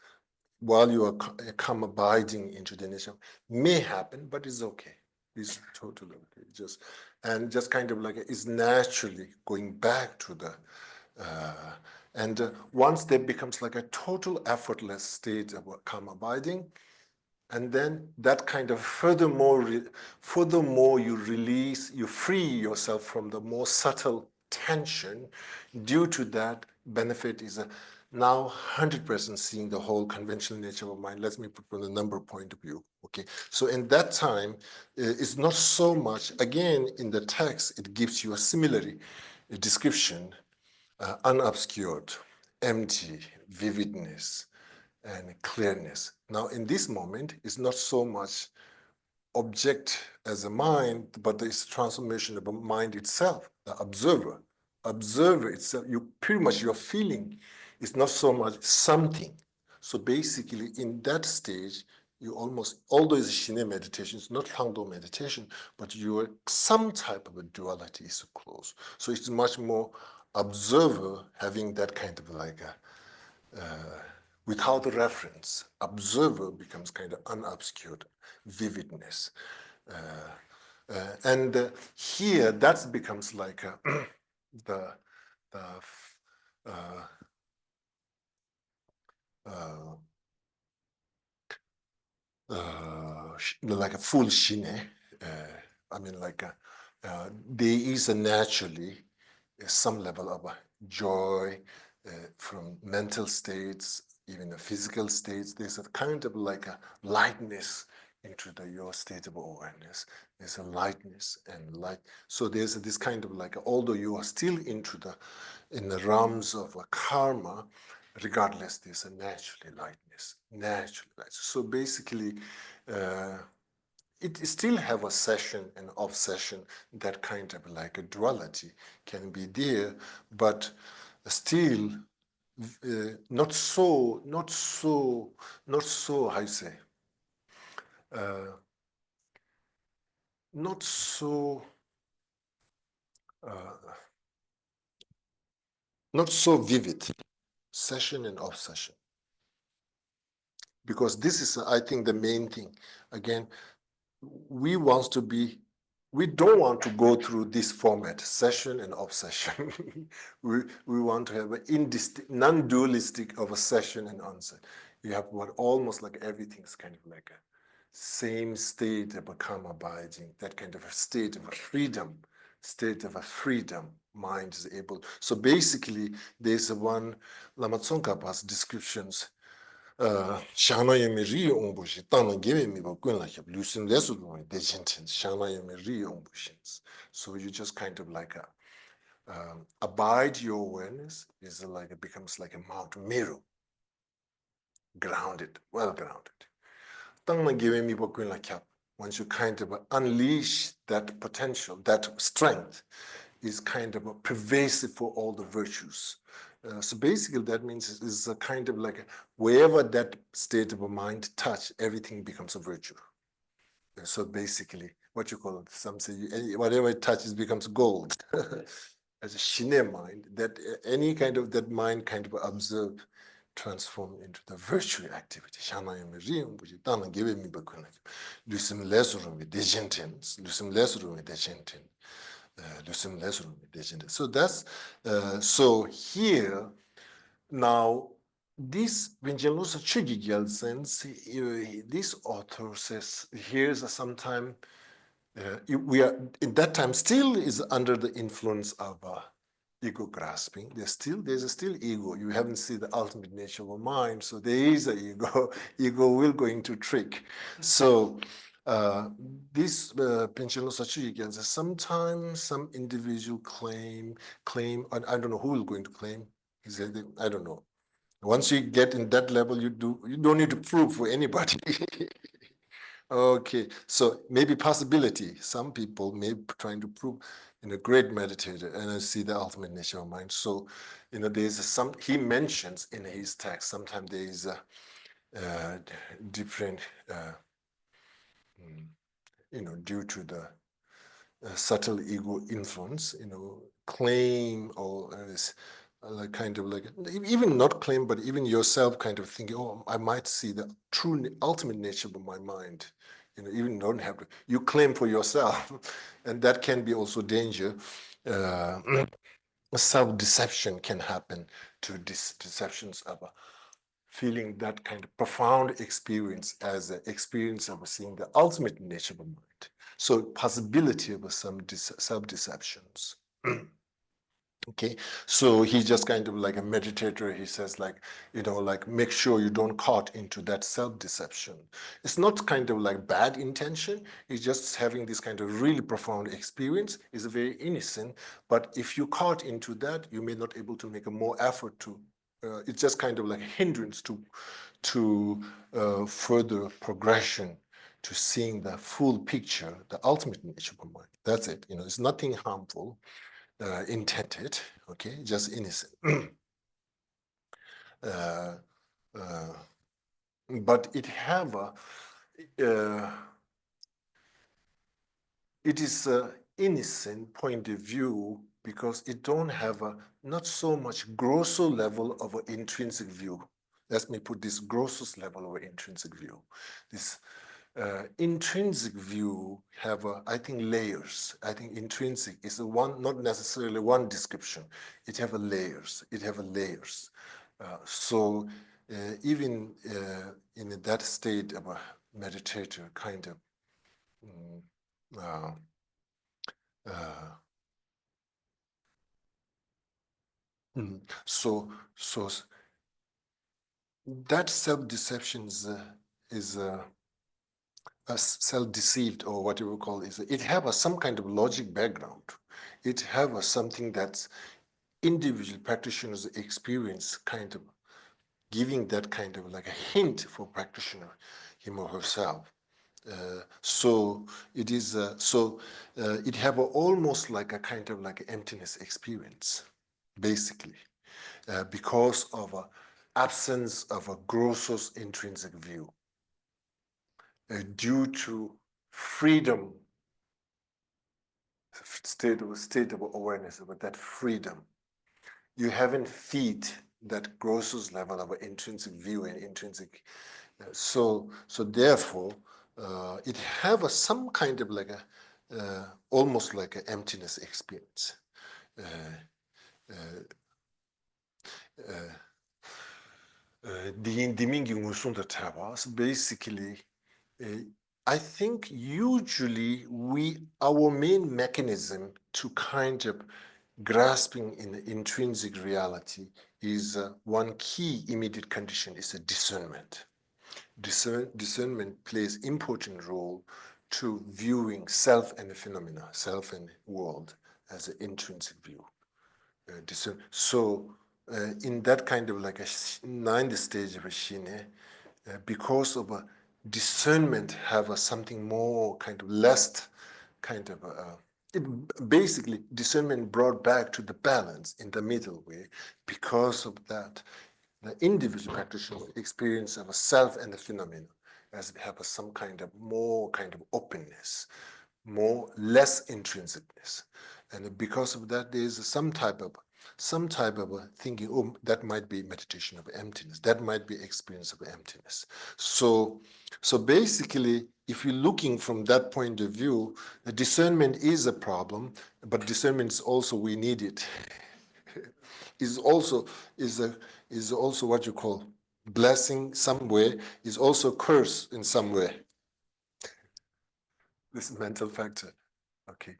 while you are come abiding into the nature may happen, but it's okay. It's totally okay. Just kind of like it's naturally going back to the once there becomes like a total effortless state of calm abiding, and then that kind of furthermore you release, you free yourself from the more subtle tension. Due to that, benefit is a now 100% seeing the whole conventional nature of mind. Let me put from the number point of view. Okay, so in that time, it's not so much, again, in the text, it gives you a similarly a description, unobscured, empty, vividness, and clearness. Now, in this moment, it's not so much object as a mind, but it's transformation of a mind itself, the observer. Observer itself, you pretty much your feeling is not so much something. So basically, in that stage, you almost, although it's Shine meditation, it's not Hangdo meditation, but you're some type of a duality is close. So it's much more observer having that kind of like a without a reference, observer becomes kind of unobscured vividness. Here, that becomes like the, the uh, uh, like a full shine. I mean, like there is a naturally some level of joy from mental states, even the physical states. There's a kind of like a lightness into your state of awareness. There's a lightness and light. So there's this kind of like, although you are still in the realms of a karma, regardless, there's a naturally lightness, naturally light. So basically, it still have a session and off session, that kind of like a duality can be there, but still not so, how you say, uh, not so, uh, not so vivid, session and off session. Because this is, I think, the main thing. Again, we don't want to go through this format, session and off session. we want to have an non-dualistic of a session and onset. You have what almost like everything's kind of like a same state of a calm abiding, that kind of a state of a freedom, mind is able. So basically, there's one Lama Tsongkhapa's descriptions. Shana yemi ri ombushi, tana give me but gun like loosen less of my dejintin, Shana yemi ri ombushins. So you just kind of like abide your awareness is like it becomes like a Mount Meru, grounded, well grounded. Tana give me but gun like once you kind of unleash that potential, that strength is kind of pervasive for all the virtues. So basically, that means it's a kind of like wherever that state of a mind touch, everything becomes a virtue. So basically, what you call it, some say whatever it touches becomes gold. As a shine mind, that any kind of that mind kind of observe, transform into the virtue activity. So that's so here now. This Vincenzo Chugigel sense, this author says here's sometime we are in that time still is under the influence of ego grasping. There's still ego. You haven't seen the ultimate nature of a mind, so there is an ego. Ego will go into trick. So this Penchelo Sachi, sometimes some individual claim, and I don't know who will going to claim. He said, I don't know. Once you get in that level, you don't need to prove for anybody. Okay, so maybe possibility. Some people may be trying to prove in a great meditator and I see the ultimate nature of mind. So, there's he mentions in his text, sometimes there is a different, due to the subtle ego influence, claim or like kind of like, even not claim, but even yourself kind of thinking, oh, I might see the true ultimate nature of my mind. Even don't have to, you claim for yourself, and that can be also danger. Self-deception can happen to deceptions of feeling that kind of profound experience as an experience of seeing the ultimate nature of mind. So possibility of some self-deceptions. Okay, so he's just kind of like a meditator. He says like, like make sure you don't caught into that self-deception. It's not kind of like bad intention. He's just having this kind of really profound experience. It's very innocent. But if you caught into that, you may not able to make a more effort to, it's just kind of like a hindrance to further progression, to seeing the full picture, the ultimate nature of mind. That's it. It's nothing harmful. Intended, okay, just innocent. But it have a, it is an innocent point of view because it don't have a not so much grosser level of an intrinsic view. Let me put this grossest level of intrinsic view. This intrinsic view have, I think, layers. I think intrinsic is one, not necessarily one description. It have a layers. It have a layers. So even in that state of a meditator, kind of, so that self-deception is self-deceived, or what you would call is it have some kind of logic background. It have something that's individual practitioners experience, kind of giving that kind of like a hint for practitioner, him or herself. So it is it have almost like a kind of like emptiness experience, basically, because of a absence of a grossest intrinsic view. Due to freedom, state of awareness about that freedom, you haven't feed that grossest level of intrinsic view and intrinsic. So therefore, it have some kind of like a almost like an emptiness experience. Basically, I think usually our main mechanism to kind of grasping in the intrinsic reality is one key immediate condition is a discernment. Discernment plays important role to viewing self and the phenomena, self and world as an intrinsic view. So in that kind of like a ninth stage of a shine, because of a discernment have something more kind of less kind of it basically discernment brought back to the balance in the middle way. Because of that, the individual practitioner experience of a self and the phenomena as have some kind of more kind of openness, less intrinsicness. And because of that, there is some type of thinking, oh, that might be meditation of emptiness. That might be experience of emptiness. So basically, if you're looking from that point of view, the discernment is a problem, but discernment is also, we need it. is also what you call blessing somewhere, is also curse in some way. This mental factor. Okay.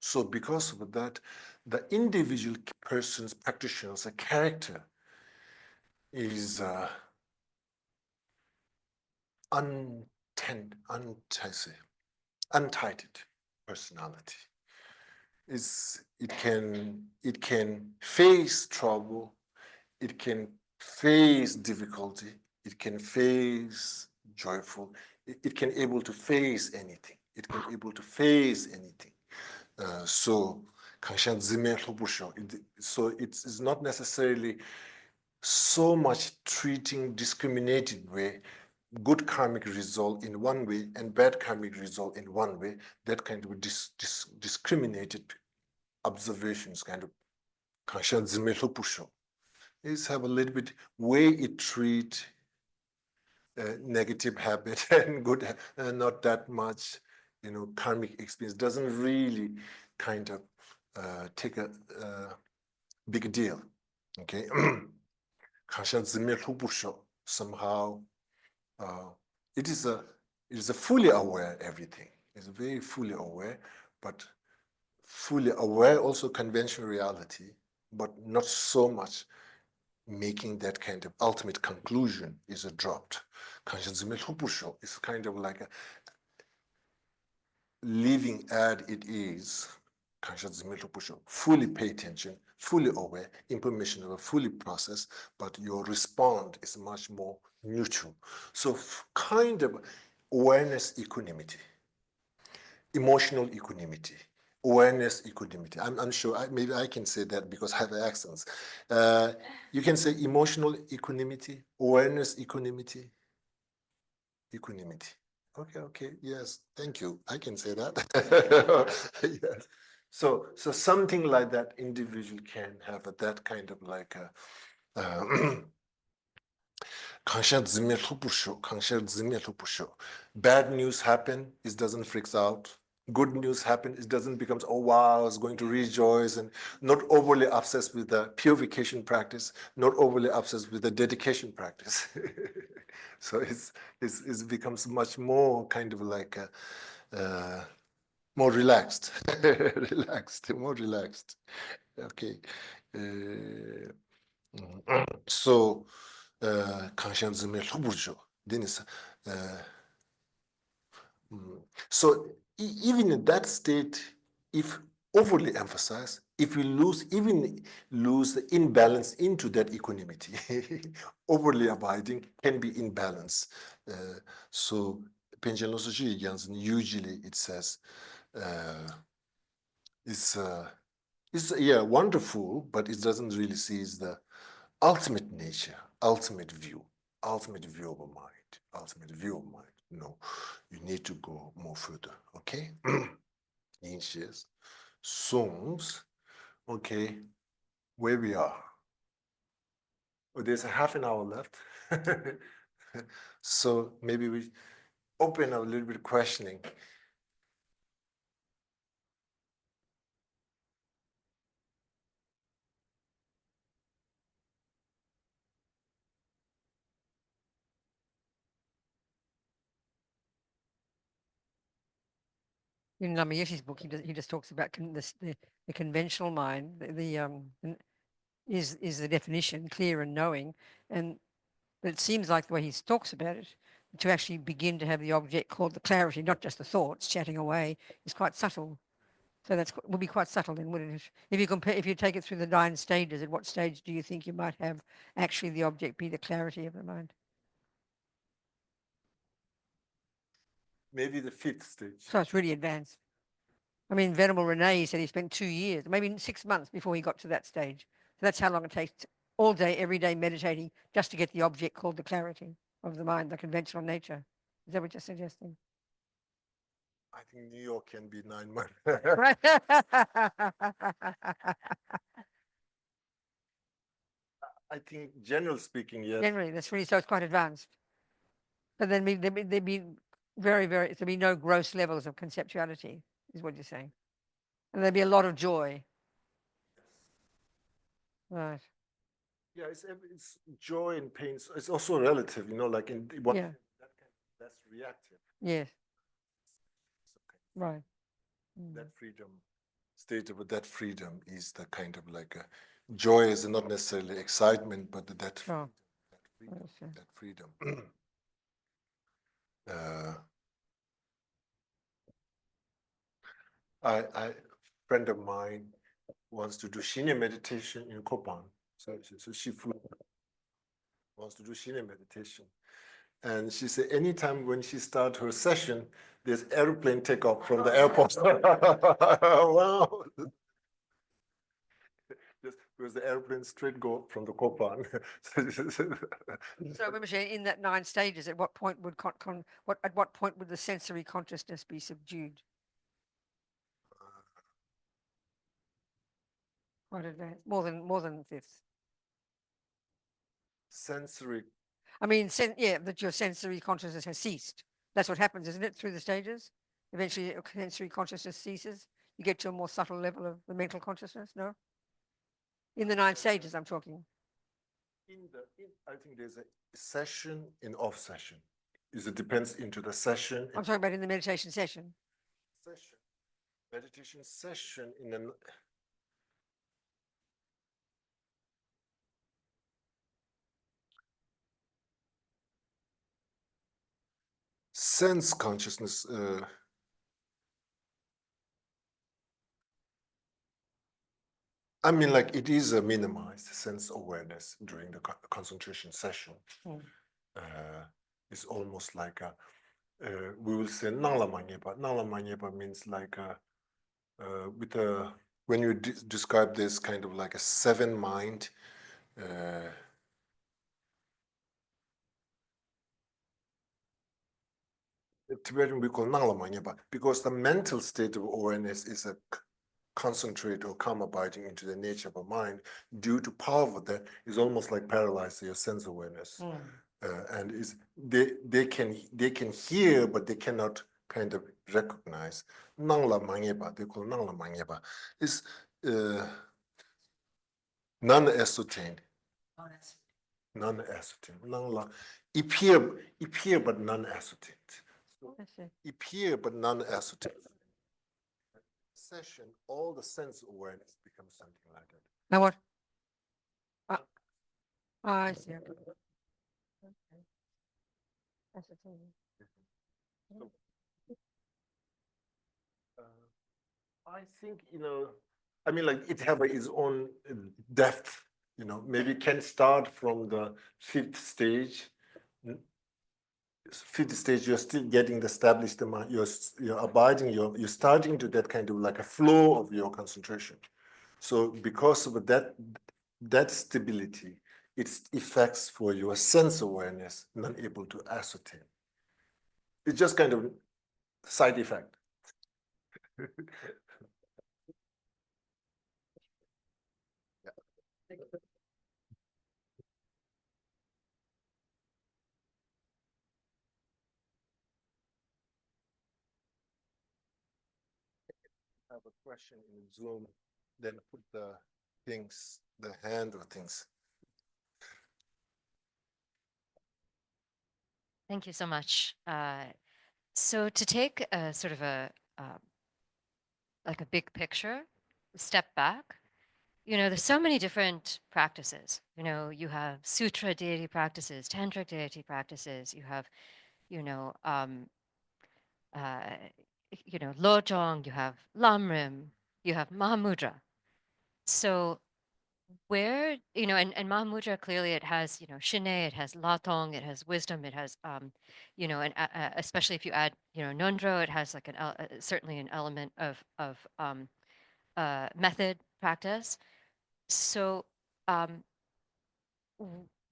So because of that, the individual person's practitioner's character is untitled personality. It can face trouble, it can face difficulty, it can face joyful, it can able to face anything. It can able to face anything. So it's not necessarily so much treating discriminated way, good karmic result in one way and bad karmic result in one way. That kind of discriminated observations, kind of is have a little bit way it treat negative habit and good, not that much, karmic experience doesn't really kind of take a big deal. Okay. Somehow it is a fully aware everything. It's very fully aware, but fully aware also conventional reality, but not so much making that kind of ultimate conclusion is a dropped. Is kind of like a living as it is. Fully pay attention, fully aware, information are fully processed, but your response is much more neutral. So kind of awareness equanimity, emotional equanimity, awareness equanimity. I'm sure maybe I can say that because I have accents. You can say emotional equanimity, awareness equanimity, equanimity. Okay, yes, thank you. I can say that. Yes. So something like that individual can have that kind of like a bad news happen, it doesn't freaks out. Good news happen, it doesn't becomes, oh wow, it's going to rejoice, and not overly obsessed with the purification practice, not overly obsessed with the dedication practice. So it becomes much more kind of like more relaxed, more relaxed. Okay. So, Dennis, so even in that state, if overly emphasized, if we even lose the imbalance into that equanimity, overly abiding can be imbalance. So usually it says it's yeah, wonderful, but it doesn't really see the ultimate nature, ultimate view of a mind, ultimate view of mind. No, you need to go more further. Okay. Inches, songs. Okay, where we are. Oh, there's a half an hour left. So maybe we open a little bit of questioning. In Namayeshi's book, he just talks about the conventional mind. Is the definition clear and knowing, but it seems like the way he talks about it, to actually begin to have the object called the clarity, not just the thoughts chatting away, is quite subtle. So will be quite subtle then, wouldn't it? If you take it through the 9 stages, at what stage do you think you might have actually the object be the clarity of the mind? Maybe the 5th stage. So it's really advanced. I mean, Venerable Rene said he spent 2 years, maybe 6 months before he got to that stage. So that's how long it takes all day, every day meditating just to get the object called the clarity of the mind, the conventional nature. Is that what you're suggesting? I think New York can be 9 months. Right. I think, generally speaking, yes. Generally, that's really, so it's quite advanced. But then there'd be very, very, there'd be no gross levels of conceptuality, is what you're saying. And there'd be a lot of joy. Right. Yeah, it's joy and pain. It's also relative, like in one Yeah. that that's reactive. Yes. So Right. that freedom, state of that freedom is the kind of like joy is not necessarily excitement, but that Sure. that freedom. A friend of mine wants to do Shinya meditation in Kopan. So she wants to do Shinya meditation. And she said anytime when she starts her session, there's airplane takeoff from the airport. Wow. Just because the airplane straight go from the Kopan. So remember, in that 9 stages, at what point would at what point would the sensory consciousness be subdued? Quite advanced, more than the 5th. Sensory. I mean, that your sensory consciousness has ceased. That's what happens, isn't it, through the stages? Eventually, sensory consciousness ceases. You get to a more subtle level of the mental consciousness, no? In the 9 stages, I'm talking. I think there's a session in off session. It depends into the session. I'm talking about in the meditation session. Meditation session in an sense consciousness. I mean, like it is a minimized sense awareness during the concentration session. It's almost like we will say Nala Manyepa. Nala Manyepa means like when you describe this kind of like a 7 mind. Tibetan we call Nala Manyepa because the mental state of awareness is a concentrate or come abiding into the nature of a mind due to power of that is almost like paralyzed your sense awareness. And they can hear but they cannot kind of recognize. Nangla Mangyeba, they call Nangla Mangyeba, is non-ascertained. Non-ascertained. Nangla appear but non-ascertained. So, appear but non-ascertained. Session, all the sense awareness becomes something like that. Now what? I see. Okay. I think, I mean, like it have its own depth, maybe can start from the 5th stage. 5th stage, you're still getting the established mind, you're abiding, you're starting to that kind of like a flow of your concentration. So because of that stability, its effects for your sense awareness, not able to ascertain. It's just kind of side effect. Have a question in Zoom, then put the hand or things. Thank you so much. So to take a sort of like a big picture, step back, there's so many different practices. You have sutra deity practices, tantric deity practices. You have, uh, lojong. You have lamrim. You have Mahamudra. So where, and Mahamudra clearly it has, shine, it has latong, it has wisdom, it has, and especially if you add, nondro, it has like certainly an element of method practice. So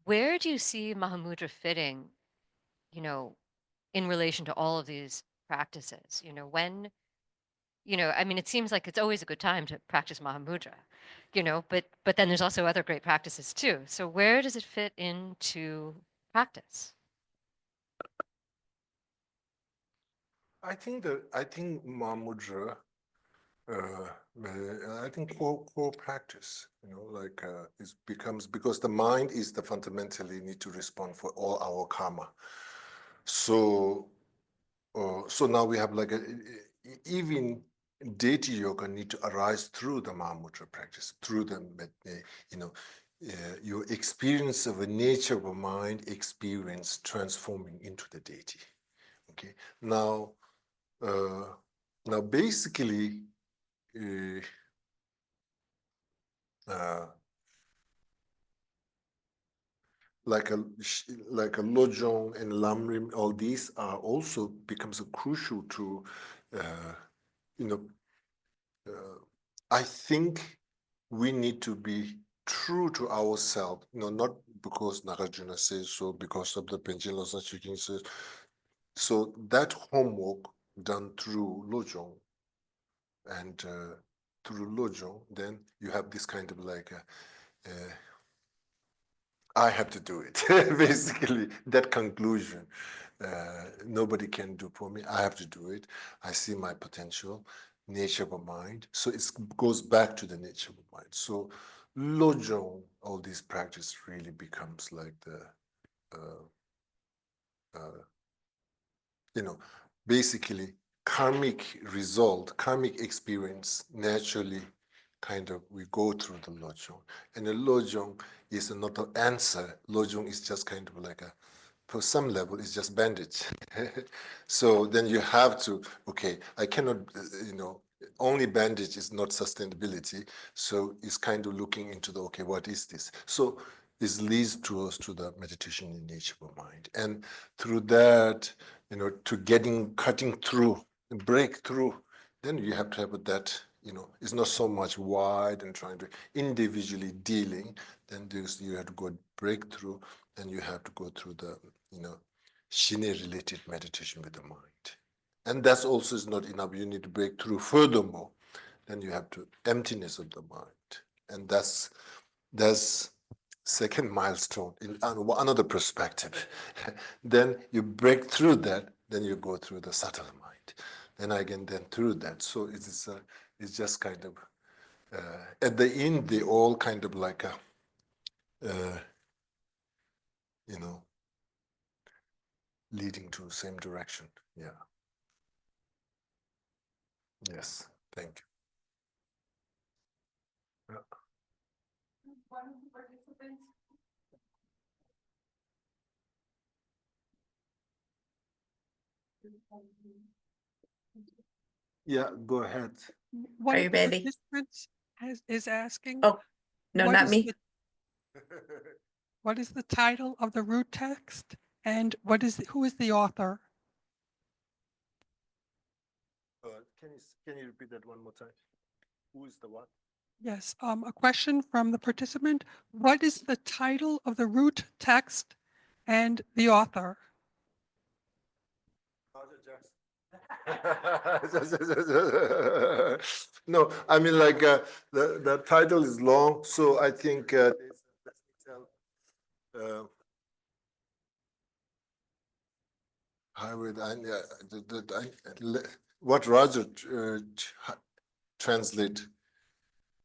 where do you see Mahamudra fitting, in relation to all of these practices? When, I mean, it seems like it's always a good time to practice Mahamudra, but then there's also other great practices too. So where does it fit into practice? I think Mahamudra I think core practice, like it becomes, because the mind is the fundamentally need to respond for all our karma. So, so now we have like even deity yoga need to arise through the Mahamudra practice, through the, you know, your experience of a nature of a mind experience transforming into the deity. Okay, now, now basically, uh, like a Lojong and Lamrim, all these are also becomes a crucial to, you know, I think we need to be true to ourselves, not because Nagarjuna says so, because of the Penchen Losang Chiking says. So that homework done through Lojong and through Lojong, then you have this kind of like I have to do it. Basically, that conclusion. Nobody can do for me. I have to do it. I see my potential, nature of a mind. So it goes back to the nature of a mind. So Lojong, all these practice really becomes like the, basically karmic result, karmic experience naturally kind of we go through the Lojong. And the Lojong is not an answer. Lojong is just kind of like for some level, it's just bandage. So then you have to, okay, I cannot, only bandage is not sustainability. So it's kind of looking into the, okay, what is this? So this leads to us to the meditation in nature of mind. And through that, to cutting through, break through, then you have to have that, it's not so much wide and trying to individually dealing, then you have to go breakthrough, and you have to go through the, Shine related meditation with the mind. And that's also is not enough. You need to break through furthermore. Then you have to emptiness of the mind. And that's second milestone in another perspective. Then you break through that, then you go through the subtle mind. Then again, then through that. So it's just kind of, at the end, they all kind of like leading to the same direction. Yeah. Yes. Thank you. Yeah. One of the participants. Yeah, go ahead. One Are of you the ready? participants is asking. Oh, no, what not is me. what is the title of the root text, and who is the author? Can you repeat that one more time? Who is the what? Yes, a question from the participant. What is the title of the root text and the author? No, I mean like the title is long, so I think let me tell. Highway. What Roger translate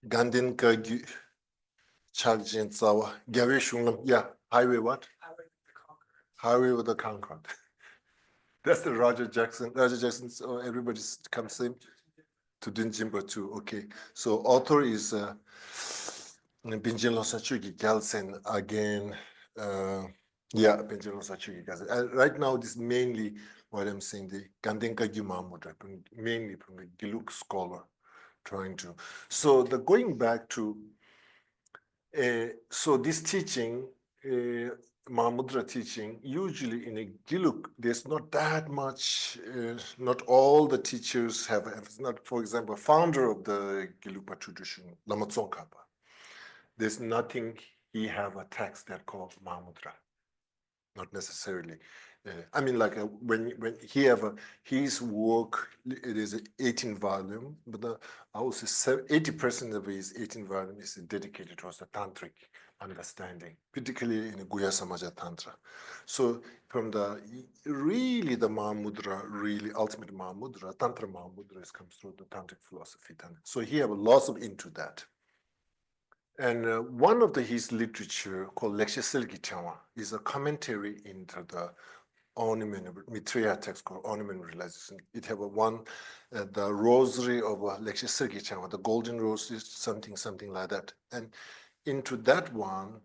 Gandin Kagi Chagjin Sawa Gavi Shunglam. Yeah, highway what? Highway with the Concord. That's the Roger Jackson. Roger Jackson. So everybody comes in to Dinjimba too. Okay, so author is Binjin Losachugi Galsen again. Yeah, Binjin Losachugi Galsen. Right now, this is mainly what I'm saying, the Gandenka Mahamudra, mainly from the Giluk scholar trying to. So the going back to, so this teaching, Mahamudra teaching, usually in a Giluk, there's not that much, not all the teachers have, not, for example, founder of the Gelugpa tradition, Lama Tsongkhapa. There's nothing, he have a text that called Mahamudra. Not necessarily. I mean, like when he have his work, it is 18 volume, but I would say 80% of his 18 volume is dedicated towards the tantric understanding, particularly in the Guhya Samaja Tantra. So from the Mahamudra, really ultimate Mahamudra, Tantra Mahamudra comes through the Tantric philosophy. So he have lots of into that. And one of his literature called Leksha Silgichawa is a commentary into the ornament, Maitreya text called Ornament Realization. It have the rosary of Leksha Silgichawa, the golden roses, something like that. And into that one,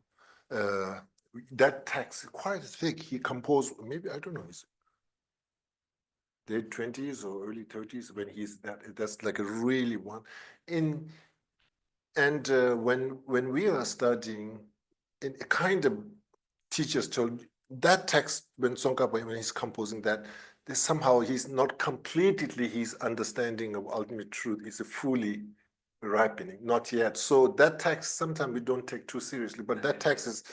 that text quite thick. He composed, maybe, I don't know, his late 20s or early 30s when that's like a really one. And when we are studying, it kind of teachers told that text when Tsongkhapa, when he's composing that, somehow he's not completely his understanding of ultimate truth is fully ripening, not yet. So that text sometimes we don't take too seriously, but that text is,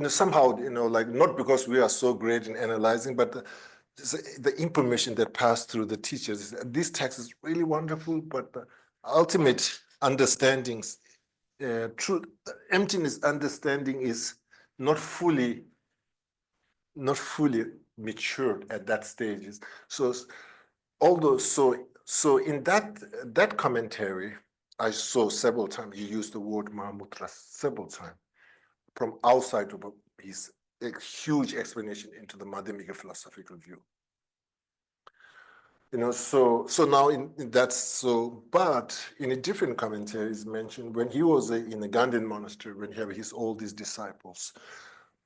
somehow, like not because we are so great in analyzing, but the information that passed through the teachers. This text is really wonderful, but the ultimate understandings, truth, emptiness understanding is not fully matured at that stage. So although so in that commentary, I saw several times he used the word Mahamudra several times from outside of his huge explanation into the Madhyamika philosophical view. So now in that's so, but in a different commentary is mentioned when he was in the Gandhian monastery, when he had all these disciples,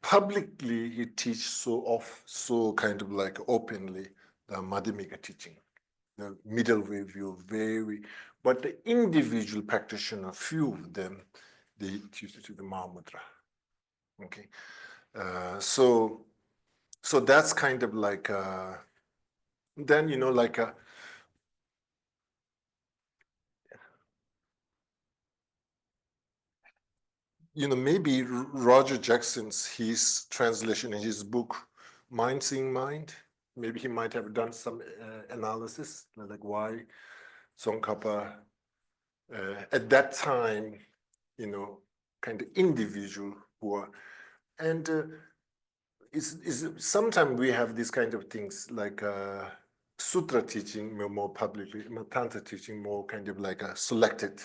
publicly he teach so kind of like openly the Madhyamika teaching, the middle way view, but the individual practitioner, few of them, they teach to the Mahamudra. Okay, so that's kind of like then like maybe Roger Jackson's his translation in his book Mind Seeing Mind, maybe he might have done some analysis like why Tsongkhapa at that time kind of individual who are, and sometimes we have these kind of things like sutra teaching more publicly, Tantra teaching more kind of like selected.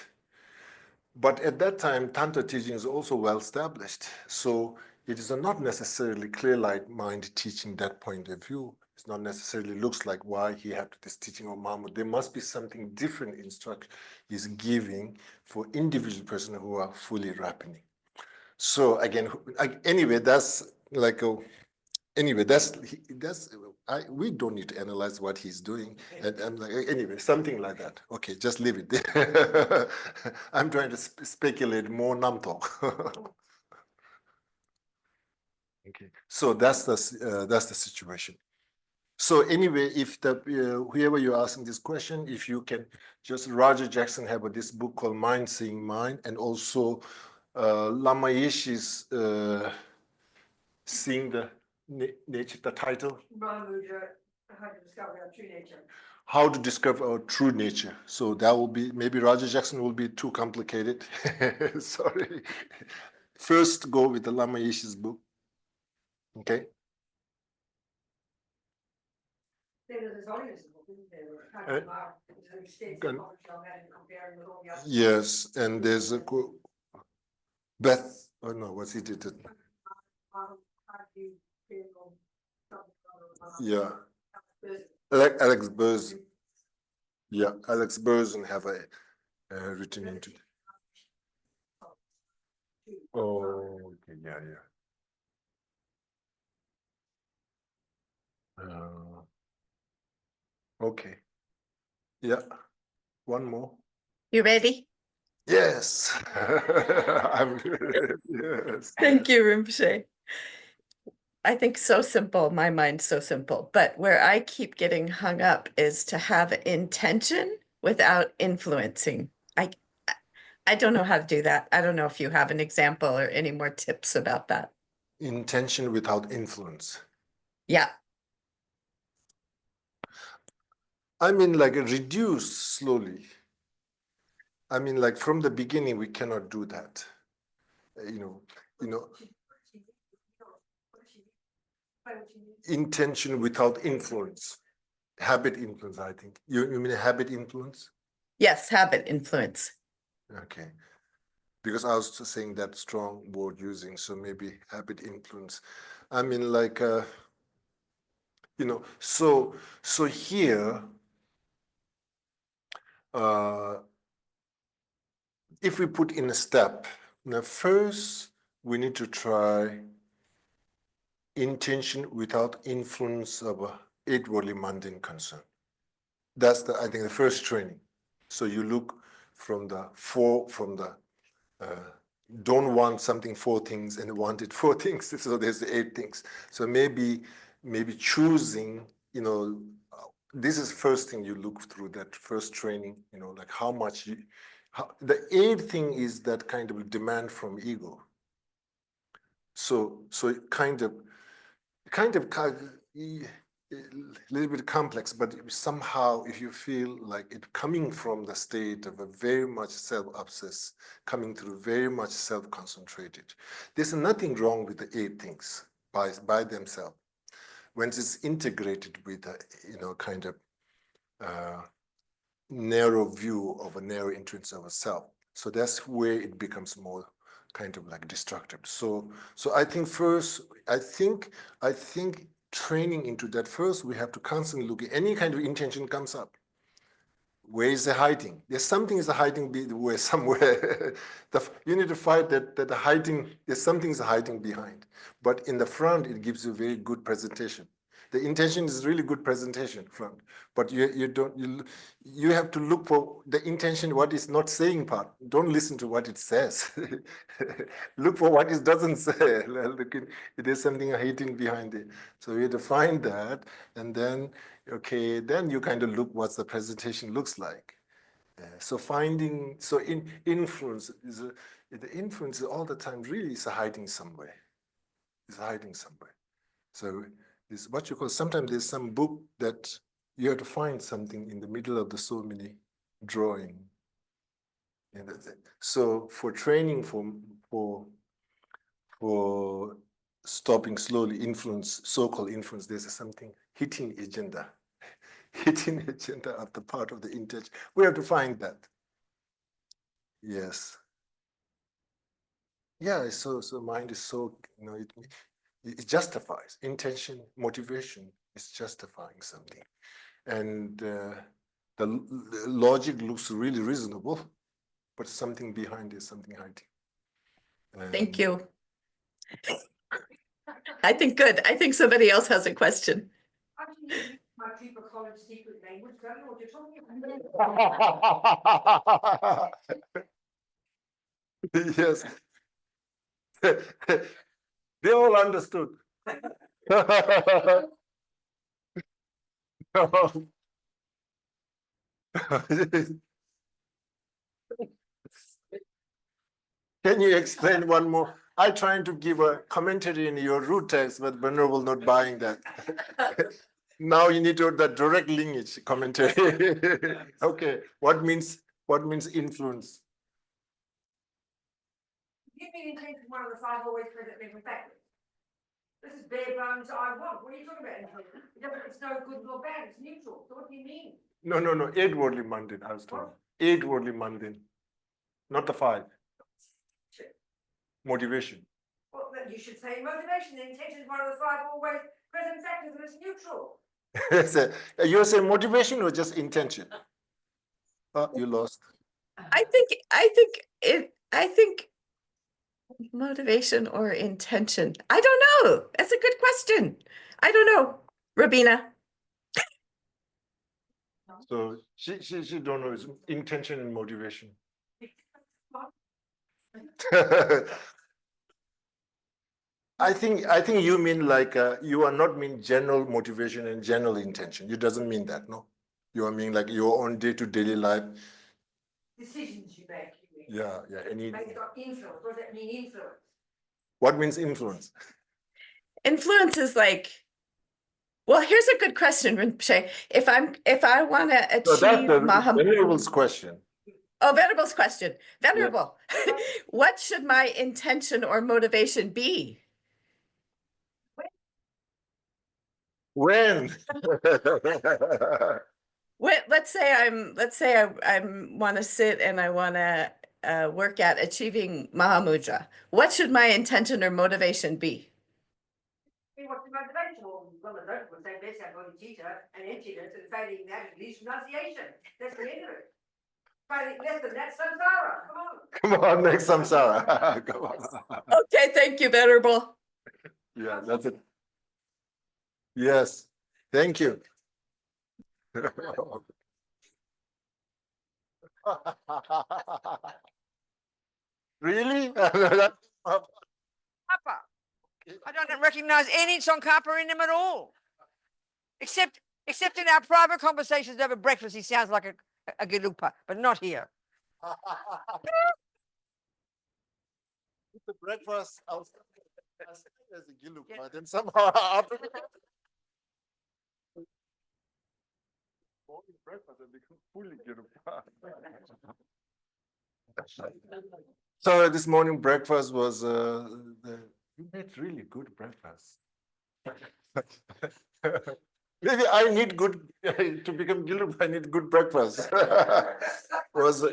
But at that time, Tantra teaching is also well established. So it is not necessarily clear light mind teaching that point of view. It's not necessarily looks like why he had this teaching of Mahamudra. There must be something different instruction he's giving for individual person who are fully ripening. So again, anyway, that's like anyway, we don't need to analyze what he's doing. And like, anyway, something like that. Okay, just leave it there. I'm trying to speculate more namtok. Okay, so that's the situation. So anyway, if whoever you're asking this question, if you can just, Roger Jackson have this book called Mind Seeing Mind, and also Lama Yeshe's Seeing the Nature, the title? Mahamudra, How to Discover Our True Nature. How to discover our true nature. So that will be, maybe Roger Jackson will be too complicated. Sorry. First, go with the Lama Yeshe's book. Okay. Yes, and there's a Beth. Oh no, what's he did? Yeah. Alex Burzen. Yeah, Alex Burzen have a written into it. Oh, okay, yeah. Okay. Yeah. One more. You ready? Yes. Yes. Thank you, Rinpoche. I think so simple, my mind's so simple, but where I keep getting hung up is to have intention without influencing. I don't know how to do that. I don't know if you have an example or any more tips about that. Intention without influence. Yeah. I mean, like reduce slowly. I mean, like from the beginning, we cannot do that. you know, intention without influence, habit influence. I think you mean habit influence. Yes, habit influence. Okay, because I was just saying that strong word using, so maybe habit influence. I mean, like, so here, if we put in a step, now first we need to try intention without influence of eight worldly mundane concern. That's I think the first training. So you look from the don't want something 4 things and want it 4 things. So there's the 8 things. So maybe choosing, this is first thing you look through that first training, like how much the 8th thing is that kind of demand from ego. So kind of a little bit complex, but somehow if you feel like it coming from the state of a very much self-obsessed, coming through very much self-concentrated, there's nothing wrong with the 8 things by themselves. When it's integrated with a, kind of narrow view of a narrow entrance of a self. So that's where it becomes more kind of like destructive. So I think first, I think training into that first, we have to constantly look at any kind of intention comes up. Where is the hiding? There's something is hiding somewhere. You need to fight that the hiding, there's something is hiding behind. But in the front, it gives you a very good presentation. The intention is really good presentation front, but you have to look for the intention, what is not saying part. Don't listen to what it says. Look for what it doesn't say. There's something hiding behind it. So you have to find that, and then, okay, then you kind of look what the presentation looks like. Influence is the influence all the time really is hiding somewhere. It's hiding somewhere. So it's what you call, sometimes there's some book that you have to find something in the middle of the so many drawing. And that's it. So for training for stopping slowly influence, so-called influence, there's something hidden agenda. Hidden agenda of the part of the intention. We have to find that. Yes. Yeah, so mind is so, it justifies intention, motivation is justifying something. And the logic looks really reasonable, but something behind it, something hiding. Thank you. I think good. I think somebody else has a question. My people college secret language. I don't know what you're talking about. Yes. They all understood. Can you explain one more? I trying to give a commentary in your root text, but Venerable not buying that. Now you need to the direct lineage commentary. Okay, what means influence? Give me the intention one of the 5 always present living factors. This is bare bones I want. What are you talking about? It's no good nor bad, it's neutral. So what do you mean? No, 8 worldly mundane, I was told. 8 worldly mundane, not the 5. Motivation. Well, then you should say motivation. The intention is one of the 5 always present factors, and it's neutral. You're saying motivation or just intention? Oh, you lost. I think motivation or intention. I don't know. That's a good question. I don't know, Rabina. So she don't know, it's intention and motivation. I think you mean like you are not mean general motivation and general intention. You doesn't mean that, no. You are mean like your own day-to-day life. Decisions you make. Yeah. Any. Based on influence. What does that mean, influence? What means influence? Influence is like, well, here's a good question, Rinpoche. If I want to achieve So that's the Venerable's question. Oh, Venerable's question. Venerable, what should my intention or motivation be? When? Let's say I want to sit and I want to work at achieving Mahamudra. What should my intention or motivation be? What's the motivation? Well, the would say this, I'm going to teach her an emptiness and failing that at least renunciation. That's the end of it. Failing less than that, samsara. Come on. Come on, next samsara. Come on. Okay, thank you, Venerable. Yeah, that's it. Yes, thank you. Really? Kappa. I don't recognize any Tsongkhapa in him at all. Except in our private conversations over breakfast, he sounds like a Gelupa, but not here. The breakfast outside as a gilup, but then somehow after morning breakfast, I become fully gilup. So this morning breakfast was you made really good breakfast. Maybe I need good to become gilup. I need good breakfast. Was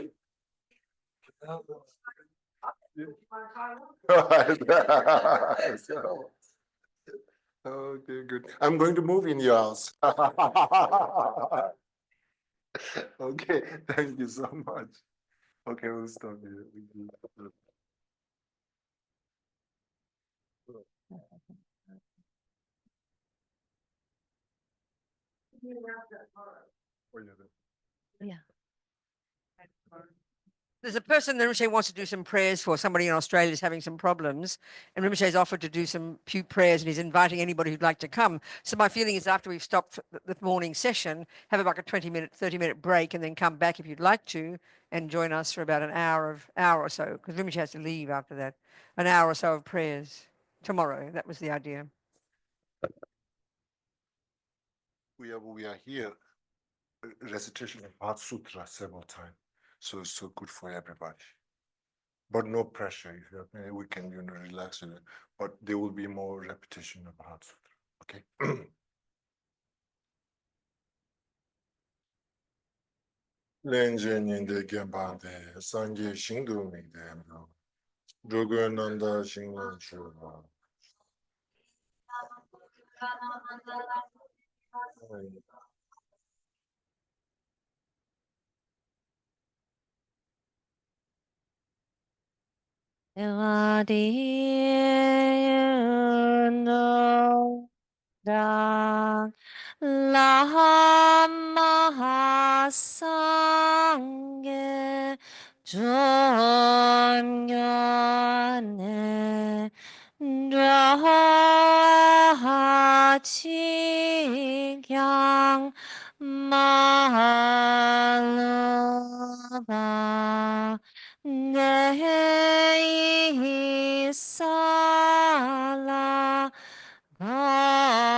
okay, good. I'm going to move in your house. Okay, thank you so much. Okay, we'll stop here. Yeah. There's a person that Rinpoche wants to do some prayers for. Somebody in Australia is having some problems, and Rinpoche has offered to do some few prayers, and he's inviting anybody who'd like to come. So my feeling is after we've stopped the morning session, have like a 20-minute, 30-minute break, and then come back if you'd like to, and join us for about an hour or so, because Rinpoche has to leave after that. An hour or so of prayers tomorrow. That was the idea. We are here. Recitation of Heart Sutra several times. So it's so good for everybody. But no pressure. If you have, we can relax it. But there will be more repetition of Heart Sutra. Okay. Lenjen de Gambande, Sanje Shindu me them. Jogananda Shingan Chua. Evadiyano da Lamahasangye Jonyane Dwahachikyang Mahalava Nei Sala Gamasong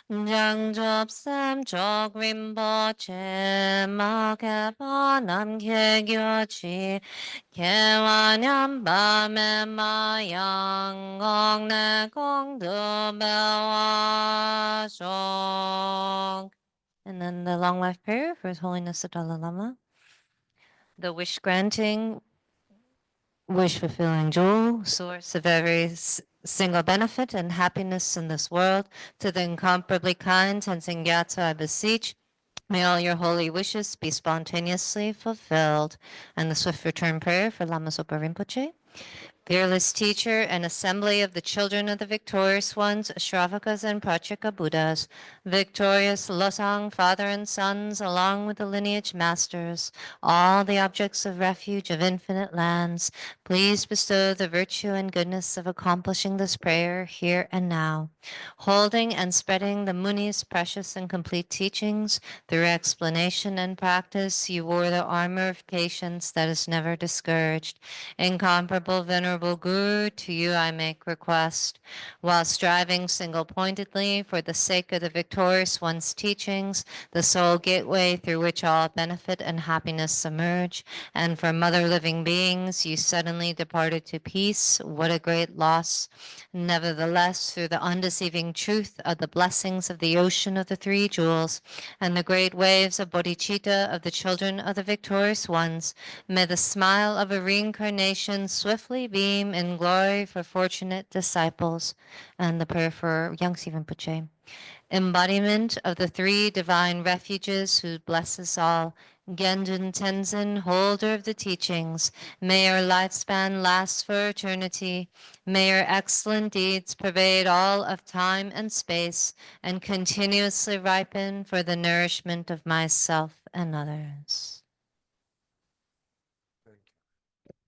Jangjop Samjok Rinpoche Makepanam Kegyochi Kewanyam Bame Mayang Gong Ne Gong Du Bewasong. And then the long life prayer for His Holiness the Dalai Lama. The wish granting, wish fulfilling jewel, source of every single benefit and happiness in this world, to the incomparably kind Tenzin Gyatso I beseech, may all your holy wishes be spontaneously fulfilled. And the swift return prayer for Lama Zopa Rinpoche. Fearless teacher and assembly of the children of the victorious ones, Shravakas and Prachika Buddhas, victorious Losang, father and sons, along with the lineage masters, all the objects of refuge of infinite lands, please bestow the virtue and goodness of accomplishing this prayer here and now, holding and spreading the Muni's precious and complete teachings through explanation and practice. You wore the armor of patience that is never discouraged. Incomparable, venerable Venerable Guru, to you I make request. While striving single-pointedly for the sake of the victorious one's teachings, the sole gateway through which all benefit and happiness emerge, and for mother living beings, you suddenly departed to peace. What a great loss. Nevertheless, through the undeceiving truth of the blessings of the ocean of the three jewels, and the great waves of bodhicitta of the children of the victorious ones, may the smile of a reincarnation swiftly beam in glory for fortunate disciples. And the prayer for Yangsi Rinpoche. Embodiment of the three divine refuges who bless us all. Genjin Tenzin, holder of the teachings, may your lifespan last for eternity. May your excellent deeds pervade all of time and space and continuously ripen for the nourishment of myself and others.